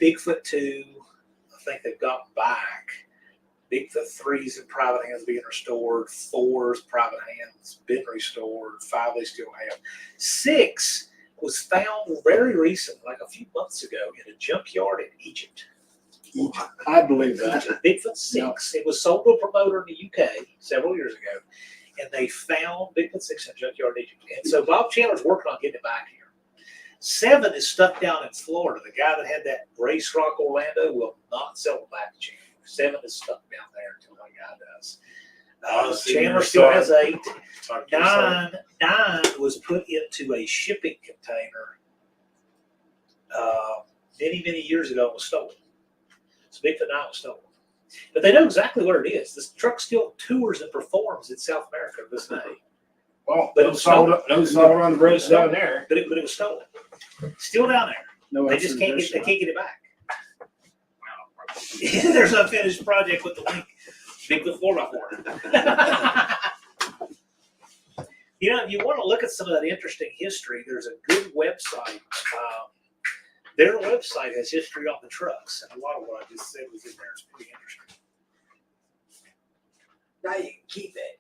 Bigfoot 2, I think they've gotten back. Bigfoot 3's in private hands being restored. 4's private hands been restored. 5 they still have. 6 was found very recent, like a few months ago, in a junkyard in Egypt. I believe that. Bigfoot 6. It was sold to a promoter in the UK several years ago, and they found Bigfoot 6 in a junkyard in Egypt. And so Bob Chandler's working on getting it back here. 7 is stuck down in Florida. The guy that had that Race Rock Orlando will not sell it back to Chandler. 7 is stuck down there until that guy does. Chandler still has 8. 9 was put into a shipping container many years ago and was stolen. So Bigfoot 9 was stolen. But they know exactly where it is. This truck still tours and performs in South America to this day. Well, But it no was sold, stolen. no sold on the bridge down there. But it was stolen. Still down there. No They just can't extradition. get it back. There's a unfinished project with the link. Bigfoot 4x4. You know, if you want to look at some of that interesting history, there's a good website. Their website has history on the trucks, and a lot of what I just said was in there. It's pretty interesting. Now you can keep it.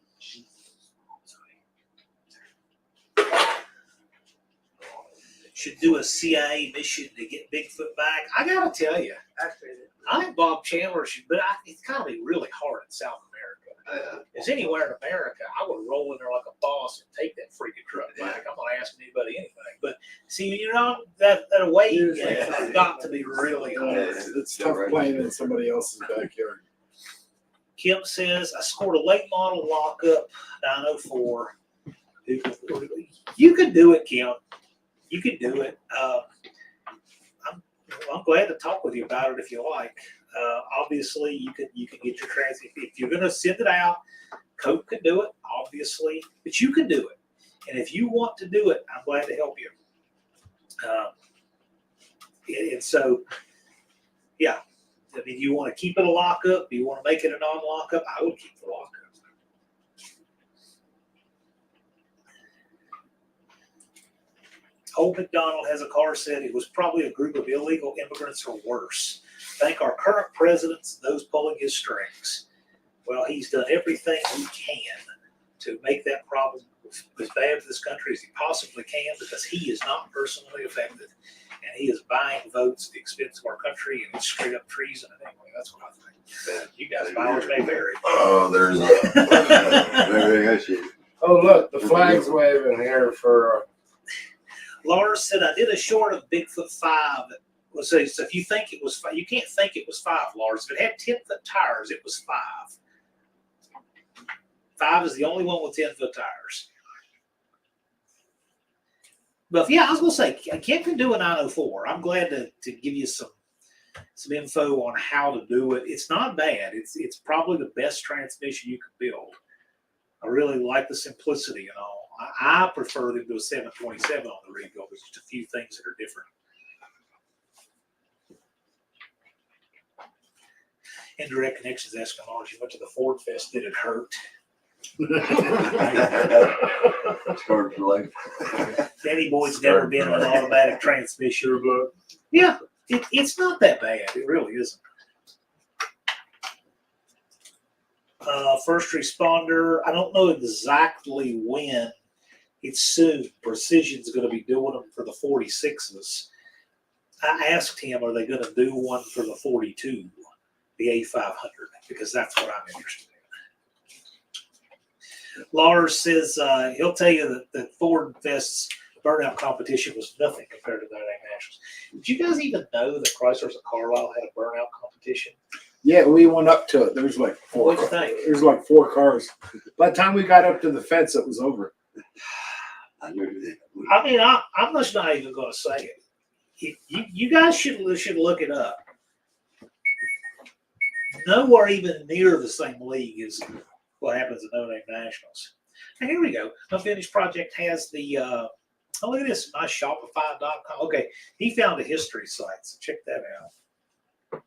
Should do a CIA mission to get Bigfoot back. I gotta tell you, Actually, I think Bob Chandler should, but it's gotta be really hard in South America. As anywhere in America, I would roll in there like a boss and take that freaking truck back. I'm not asking anybody anything. But see, you know, that away game has got to be really hard. It's tough playing in somebody else's backyard. Kim says, I scored a late model lockup 904. You could do it, Kim. You could do it. I'm glad to talk with you about it if you like. Obviously, you could get your trans. If you're going to send it out, Coke could do it, obviously, but you can do it. And if you want to do it, I'm glad to help you. And so, yeah, I mean, you want to keep it a lockup? Do you want to make it a non-lockup? I would keep the lockup. Old McDonald has a car said it was probably a group of illegal immigrants or worse. Thank our current presidents, those pulling his strings. Well, he's done everything he can to make that problem as bad for this country as he possibly can because he is not personally affected. And he is buying votes at the expense of our country, and it's straight up treason. And anyway, that's what I think. You guys' mileage may vary. Oh, there's a. I see. Oh, look, the flag's waving here for. Lars said, I did a short of Bigfoot 5. So if you think it was 5, you can't think it was 5, Lars. If it had 10-foot tires, it was 5. 5 is the only one with 10-foot tires. But yeah, I was going to say, Kim can do a 904. I'm glad to give you some info on how to do it. It's not bad. It's probably the best transmission you could build. I really like the simplicity and all. I prefer them to a 727 on the rebuild. There's just a few things that are different. Indirect connections asking Lars, you went to the Ford Fest, did it hurt? Start for life. Danny Boyd's never been in an automatic transmission. Yeah, it's not that bad. It really isn't. First responder, I don't know exactly when. It's soon. Precision's going to be doing them for the 46s. I asked him, are they going to do one for the 42, the A500? Because that's what I'm interested in. Lars says he'll tell you that Ford Fest's burnout competition was nothing compared to the Nationals. Did you guys even know that Chryslers at Carlisle had a burnout competition? Yeah, we went up to it. There was like four. What'd you think? There's like 4 cars. By the time we got up to the fence, it was over. I knew that. I mean, I'm just not even going to say it. You guys should look it up. Nowhere even near the same league as what happens at No Name Nationals. Now, here we go. Unfinished Project has the, oh, look at this, nice Shopify.com. Okay, he found a history site, so check that out.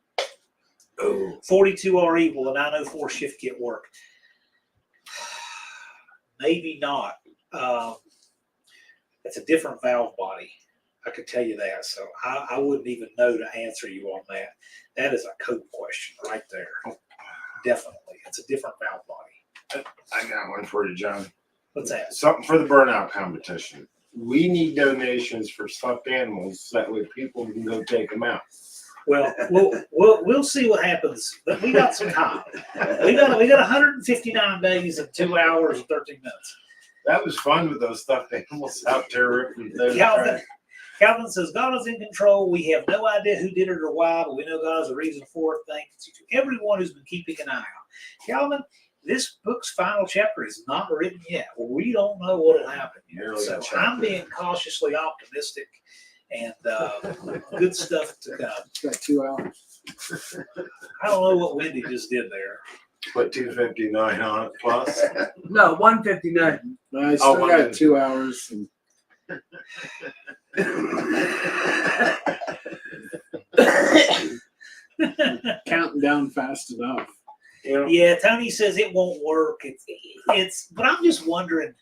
Oh, 42RE, will a 904 shift kit work? Maybe not. It's a different valve body. I could tell you that. So I wouldn't even know to answer you on that. That is a code question right there. Definitely. It's a different valve body. I got one for you, John. What's that? Something for the burnout competition. We need donations for stuffed animals so that way people can go take them out. Well, we'll see what happens. But we got some time. We got 159 days and 2 hours and 13 minutes. That was fun with those stuffed animals out there ripping those tracks. Calvin says, God is in control. We have no idea who did it or why, but we know God is the reason for it. Thanks to everyone who's been keeping an eye out. Calvin, this book's final chapter is not written yet. We don't know what will happen yet. So I'm being cautiously optimistic, and good stuff to come. Got 2 hours. I don't know what Wendy just did there. Put 259 on it plus. No, 159. I still got Wendy. 2 hours. And counting down fast enough. Yeah, Tony says it won't work. It's but I'm just wondering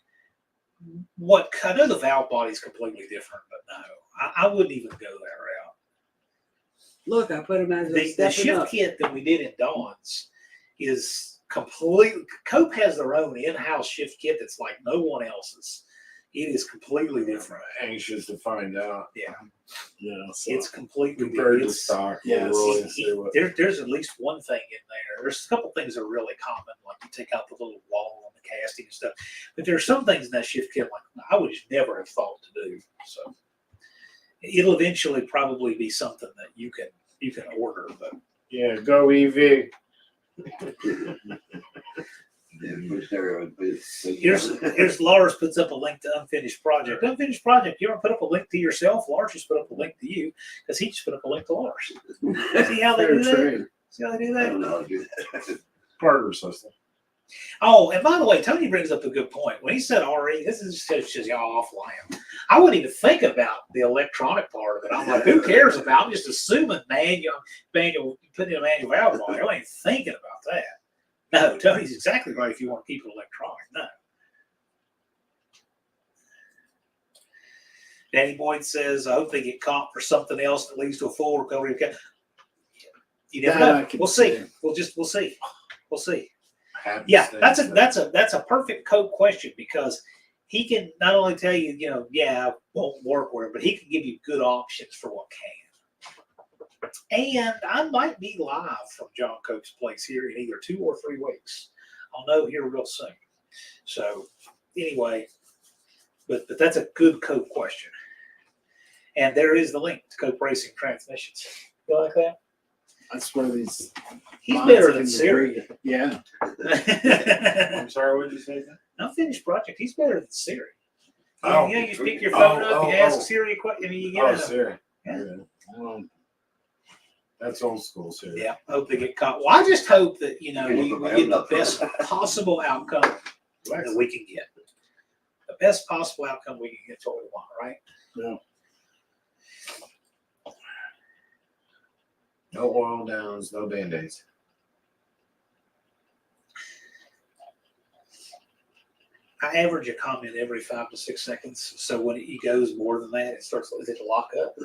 what, I know the valve body is completely different, but no, I wouldn't even go that route. Look, I put him as a The stepping shift up. kit that we did in Dawn's is completely, Cope has their own in-house shift kit that's like no one else's. It is completely different. Anxious to find out. Yeah, Yeah, so it's completely Compared to different. stock. Yeah, we'll really see what- There's at least one thing in there. There's a couple things that are really common, like you take out the little wall on the casting and stuff. But there's some things in that shift kit like I would just never have thought to do. So it'll eventually probably be something that you can order. But Yeah, go EV. Yeah, put stereo in place. here's Lars puts up a link to Unfinished Project. Unfinished Project, you ever put up a link to yourself? Lars just put up a link to you because he just put up a link to Lars. See how they do fair that? trade. See how they do I that? don't know how to do that. Partner system. Oh, and by the way, Tony brings up a good point. When he said RE, this is just how awful I am. I wouldn't even think about the electronic part of it. I'm like, who cares about it? I'm just assuming manual, putting in a manual valve body. I wasn't even thinking about that. No, Tony's exactly right if you want to keep it electronic. No. Danny Boyd says, I hope they get caught for something else that leads to a full recovery. You never That I know. can We'll see. see. We'll see. We'll see. Happy Yeah, States. that's a perfect code question because he can not only tell you, yeah, it won't work with it, but he can give you good options for what can. And I might be live from John Cope's place here in either 2 or 3 weeks. I'll know here real soon. So anyway, but that's a good code question. And there is the link to Cope Racing Transmissions. You like that? That's where these. He's lines better can than Siri. agree. Yeah. I'm sorry, what did you say? Unfinished Project. He's better than Siri. Oh. Yeah, you pick your phone up, you ask oh. Siri a question, and you get Oh, a Siri. Yeah. Yeah. That's old school, Siri. Yeah, hope they get caught. Well, I just hope that, we get the best possible outcome that we can get. The best possible outcome we can get to what we want, right? Yeah. No oil downs, no band-aids. I average a comment every 5 to 6 seconds. So when it goes more than that, it starts to lock up.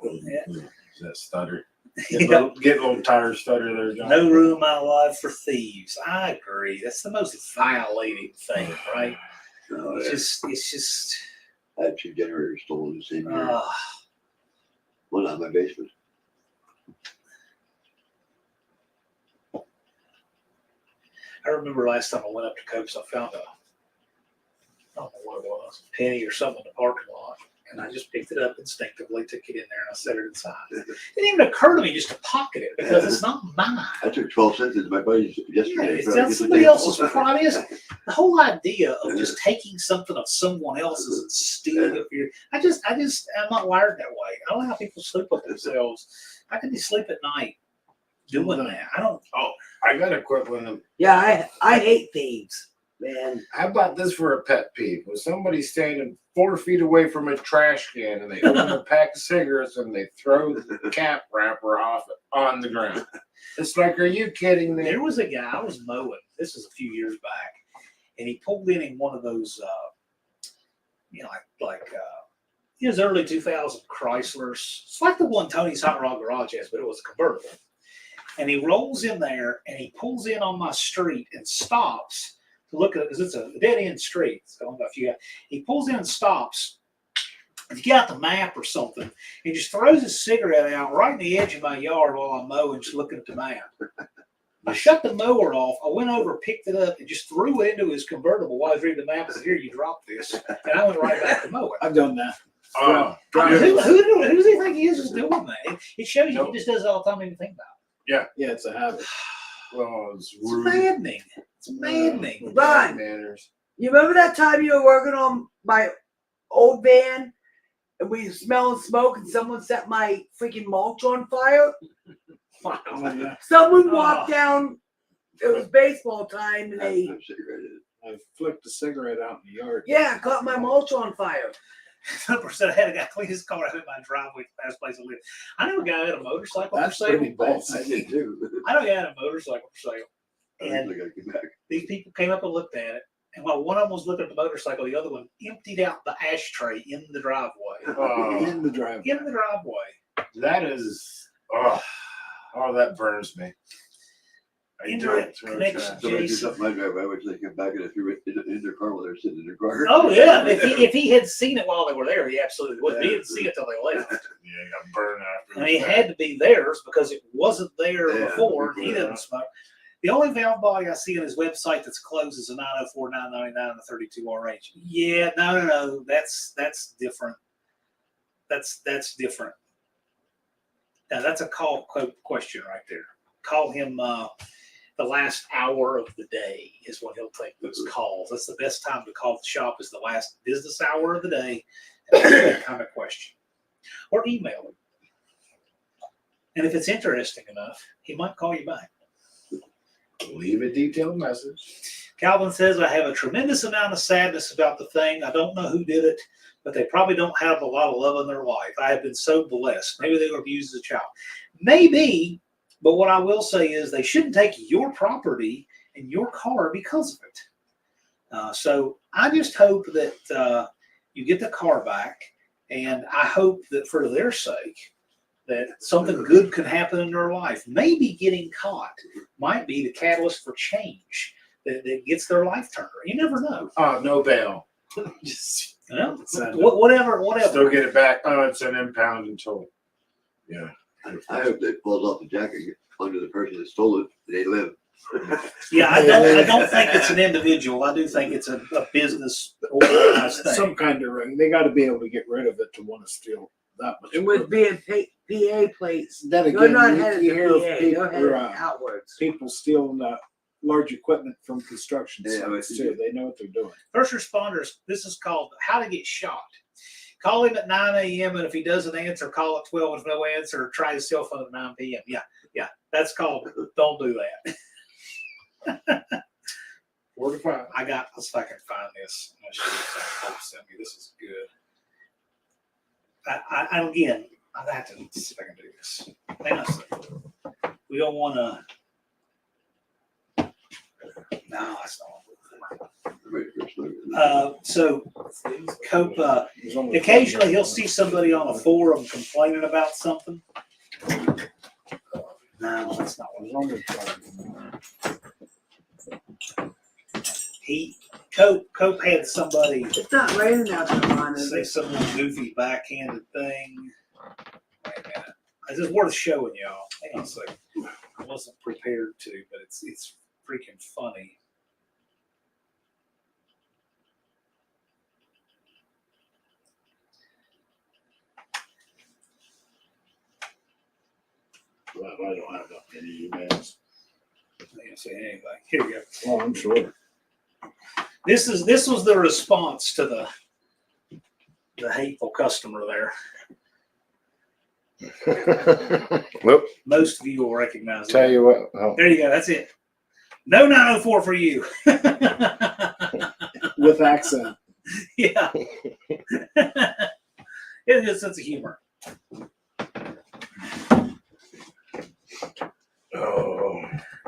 Yeah. Is that stutter? Get a little tire stutter there, John. No room in my life for thieves. I agree. That's the most violating thing, right? Oh, It's yeah. just. I had 2 generators stolen the same year. Uh, One out of my basement. I remember last time I went up to Cope's, I found I don't know what it was, a penny or something in the parking lot. And I just picked it up instinctively, took it in there, and I set it inside. It didn't even occur to me just to pocket it because it's not mine. I took 12 cents into my buddy's Yeah, yesterday. it's trying to not get the somebody thing. else's problem. The whole idea of just taking something of someone else's and stealing it for you. I'm not wired that way. I don't know how people sleep with themselves. How can they sleep at night doing that? I don't. I got a quick one. Yeah, I hate thieves, man. How about this for a pet peeve? When somebody's standing 4 feet away from a trash can and they open a pack of cigarettes and they throw the cap wrapper off on the ground. It's like, are you kidding me? There was a guy I was mowing. This was a few years back, and he pulled in one of those, his early 2000 Chryslers. It's like the one Tony's Hot Rod Garage has, but it was a convertible. And he rolls in there and he pulls in on my street and stops to look at it because it's a dead end street. So he pulls in and stops and get out the map or something and just throws his cigarette out right in the edge of my yard while I'm mowing, just looking at the map. I shut the mower off. I went over, picked it up, and just threw it into his convertible while I was reading the map and said, "Here, you drop this." And I went right back to mowing. I've done that. Who does he think he is just doing that? It shows you he just does it all the time and even think about it. Yeah, it's a habit. Well, it's It's rude. maddening. It's maddening. Ron. Manners. You remember that time you were working on my old van and we smelling smoke and someone set my freaking mulch on fire? Oh, yeah. Someone walked down, it was baseball time, and I they, have cigarette in it. I flicked a cigarette out in the yard. yeah, caught my mulch on fire. 100% I had a guy clean his car out in my driveway, the fast place I live. I know a guy who had a motorcycle That's for sale. pretty bad. I did too. I know a guy had a motorcycle for sale. I And gotta get back. these people came up and looked at it. And while one of them was looking at the motorcycle, the other one emptied out the ashtray in the driveway. In the driveway. In the driveway. That is, that burns me. I Indirect don't throw connection. trash. Somebody did Jason. something in my driveway, I would take him back and I threw it in their car while they were sitting in their car. Oh, yeah. If he had seen it while they were there, he absolutely would. He didn't see it till they left. Yeah, you got burned after. And it had to be theirs because it wasn't there Yeah, before. And he yeah. didn't smoke. The only valve body I see on his website that's closed is a 904, 999, and a 32 RH. Yeah, no. That's different. That's different. Now that's a call quote question right there. Call him the last hour of the day is when he'll take those calls. That's the best time to call the shop is the last business hour of the day. And ask that kind of question. Or email him. And if it's interesting enough, he might call you back. Leave a detailed message. Calvin says, I have a tremendous amount of sadness about the thing. I don't know who did it, but they probably don't have a lot of love in their life. I have been so blessed. Maybe they were abused as a child. Maybe, but what I will say is they shouldn't take your property and your car because of it. So I just hope that you get the car back, and I hope that for their sake, that something good could happen in their life. Maybe getting caught might be the catalyst for change that gets their life turned around. You never know. Oh, no bail. Just You know? Sad. Whatever. Still get it back. Oh, it's an impound and total. Yeah. I hope they pulled off the jacket under the person that stole it. They live. Yeah, I don't think it's an individual. I do think it's a business organized thing. some kind of ring. They got to be able to get rid of it to want to steal that much. It would be a PA plates. Then You're again, not you headed hear to of PA, people, you're headed outwards. people stealing large equipment from construction Yeah, sites too. They know what they're doing. First responders, this is called How to Get Shot. Call him at 9 a.m. and if he doesn't answer, call at 12 with no answer, or try his cell phone at 9 p.m. Yeah, that's called don't do that. 4 to 5. Let's see if I can find this. I'm sure folks sent me. This is good. Again, I'll have to see if I can do this. Hang on a second. We don't want to. No, that's not what so Cope, There's only occasionally he'll see somebody on a forum complaining about something. No, that's not I what was only trying. Cope had somebody It's not raining out there, Ron, is say it? some goofy backhanded thing. Wait a minute. This is worth showing y'all. Hang on a second. I wasn't prepared to, but it's freaking funny. Well, I don't have that many emails. I didn't say anything. Here we go. Oh, I'm sure. This was the response to the hateful customer there. Whoop. Most of you will recognize Tell it. you what. Oh, There you go. That's it. No 904 for you. With accent. Yeah. It's a good sense of humor. oh.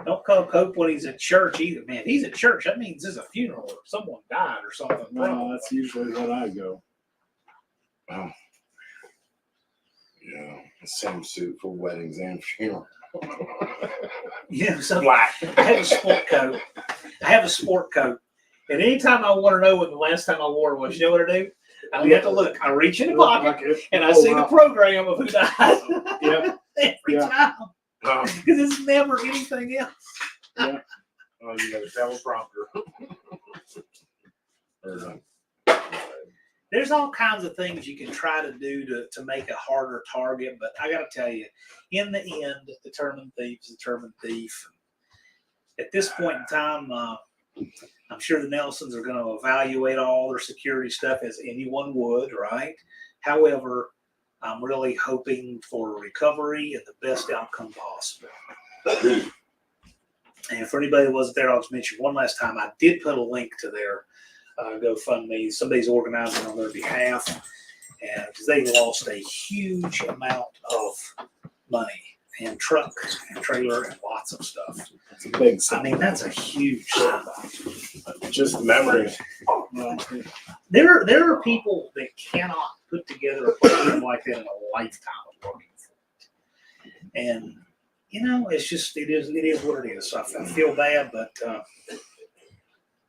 Don't call Cope when he's at church either, man. If he's at church, that means there's a funeral or someone died or something. No, that's usually when I go. Oh. Yeah, the same suit for weddings and funeral. Yeah, so Black. I have a sport coat. And anytime I want to know when the last time I wore one, you know what I do? I don't have to look. I reach in the pocket and I see the program of who died. Yep. Every Yeah. time. Oh, Because it's never anything else. oh, you got a teleprompter. There's all kinds of things you can try to do to make a harder target, but I got to tell you, in the end, determined thief's determined thief. At this point in time, I'm sure the Nelsons are going to evaluate all their security stuff as anyone would, right? However, I'm really hoping for recovery and the best outcome possible. And for anybody that wasn't there, I'll just mention one last time, I did put a link to their GoFundMe. Somebody's organizing on their behalf, and because they lost a huge amount of money and truck and trailer and lots of stuff. It's a big I sum. mean, that's a huge sum. Just memories. Well, There are people that cannot put together a program like that in a lifetime of working for it. And you know, it is what it is. So I feel bad, but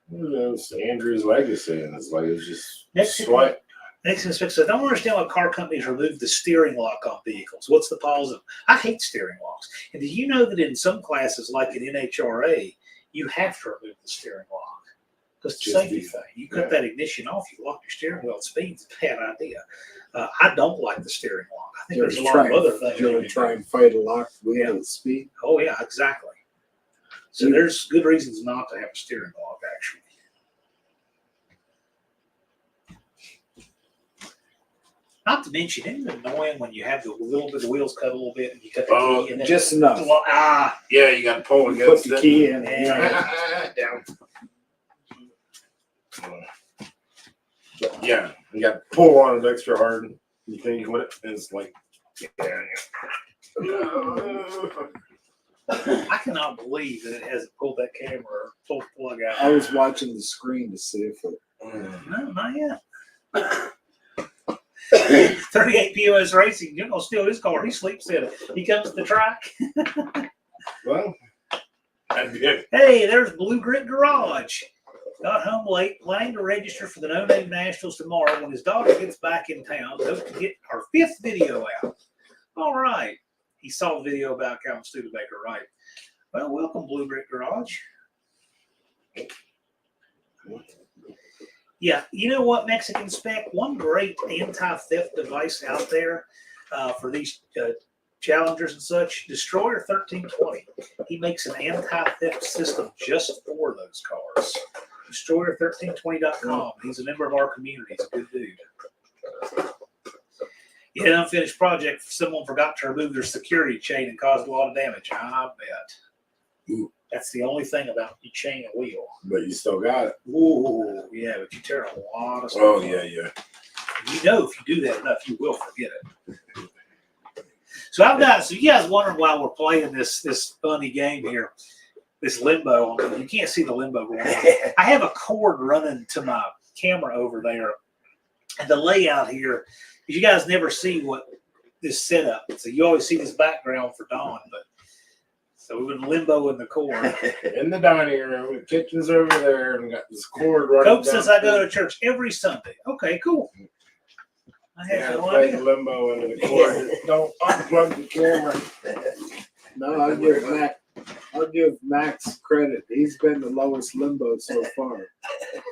It's Andrew's legacy, and it's like it's just Next- sweat. next inspector said, I don't understand why car companies remove the steering lock on vehicles. What's the positive? I hate steering locks. And did you know that in some classes, like in NHRA, you have to remove the steering lock? Because it's a Just safety be- thing. You cut that ignition off, you lock your steering wheel at speed. It's a bad idea. I don't like the steering lock. I think there's a lot of other things. You you ever can try do. and fight a locked wheel at speed? Oh, yeah, exactly. So there's good reasons not to have a steering lock, actually. Not to mention, isn't it annoying when you have the little bit of the wheels cut a little bit and you cut the key and then Just enough. well, Yeah, you got to pull Put against the it. key in. Yeah. Down. Yeah, you got to pull on it extra hard. You think you would, and it's like, yeah. I cannot believe that it hasn't pulled that camera or pulled the plug out. I was watching the screen to see if it. No, not yet. 38 POS Racing, you're going to steal his car. He sleeps in it. He comes to the track. Well, that'd be it. Hey, there's Blue Grit Garage. Got home late, planning to register for the No Name Nationals tomorrow when his daughter gets back in town. Hope to get our 5th video out. All right. He saw the video about Calvin Studebaker, right? Well, welcome, Blue Grit Garage. Yeah, you know what, Mexican Spec? One great anti-theft device out there for these challengers and such, Destroyer 1320. He makes an anti-theft system just for those cars. Destroyer1320.com. He's a member of our community. He's a good dude. You had an unfinished project. Someone forgot to remove their security chain and caused a lot of damage. I bet. Ooh. That's the only thing about you chain a wheel. But you still got it. Ooh, yeah, but you tear a lot of stuff. Oh, up. yeah, yeah. You know, if you do that enough, you will forget it. So you guys wondering why we're playing this funny game here, this limbo. You can't see the limbo going on. I have a cord running to my camera over there, and the layout here, because you guys never see what this setup. So you always see this background for Dawn, but So we've been limbo in the cord. In the dining room, the kitchen's over there, and we got this cord running Cope down. says I go to church every Sunday. Okay, cool. I Yeah, had no play idea. limbo into the cord. Don't unplug the camera. No, I'll give Max credit. He's been the lowest limbo so far.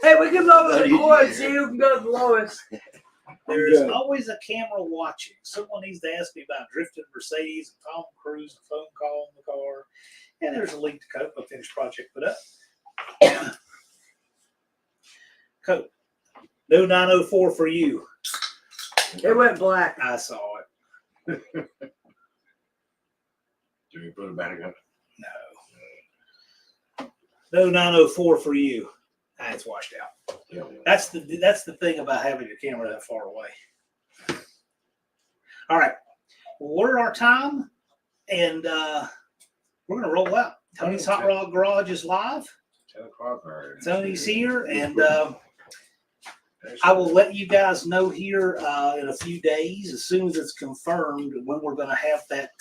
Hey, we can lower the cord so you can go to the lowest. There's Good. always a camera watching. Someone needs to ask me about drifting Mercedes and Tom Cruise, a phone call in the car. And there's a link to Cope, a finished project put up. Cope, no 904 for you. It went black. I saw it. Do we put it back up? No. No 904 for you. Ah, it's washed out. Yeah. That's the thing about having your camera that far away. All right. Well, we're our time, and we're gonna roll out. Tony's Hot Rod Garage is live. 10 o'clock already. Tony's here, and I will let you guys know here in a few days, as soon as it's confirmed, when we're going to have that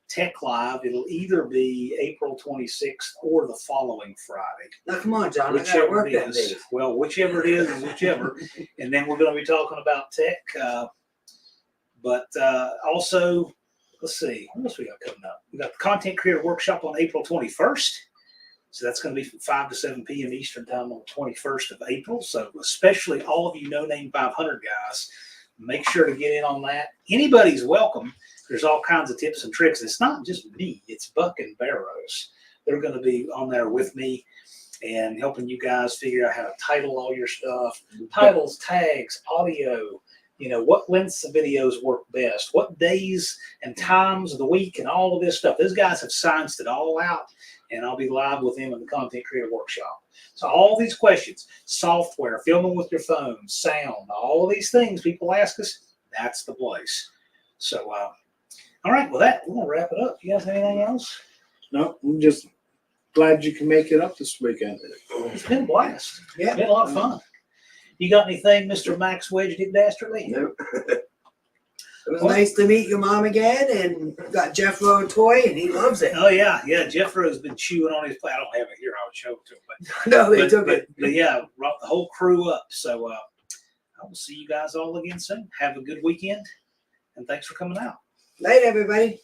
tech live. It'll either be April 26th or the following Friday. Now, come on, John. I gotta Whichever work it that is. day. Well, whichever it is whichever. And then we're going to be talking about tech. But also, let's see, what else we got coming up? We got the Content Creator Workshop on April 21st. So that's going to be from 5 to 7 p.m. Eastern Time on the 21st of April. So especially all of you No Name 500 guys, make sure to get in on that. Anybody's welcome. There's all kinds of tips and tricks. It's not just me. It's Buck and Barrows. They're going to be on there with me and helping you guys figure out how to title all your stuff. Titles, tags, audio, what lengths of videos work best, what days and times of the week and all of this stuff. Those guys have scienced it all out, and I'll be live with them in the Content Creator Workshop. So all these questions, software, filming with your phone, sound, all of these things people ask us, that's the place. So, all right, with that, we're going to wrap it up. You guys have anything else? No, I'm just glad you can make it up this weekend. It's been a blast. Yeah. It's been a lot of fun. You got anything, Mr. Max Wedge Dick Dastardly? Nope. It was nice to meet your mom again, and got Jeff Rowe a toy, and he loves it. Oh, yeah. Jeff Rowe's been chewing on his plate. I don't have it here. I would show it to him. But No, they took it. But yeah, brought the whole crew up. So I will see you guys all again soon. Have a good weekend, and thanks for coming out. Night, everybody.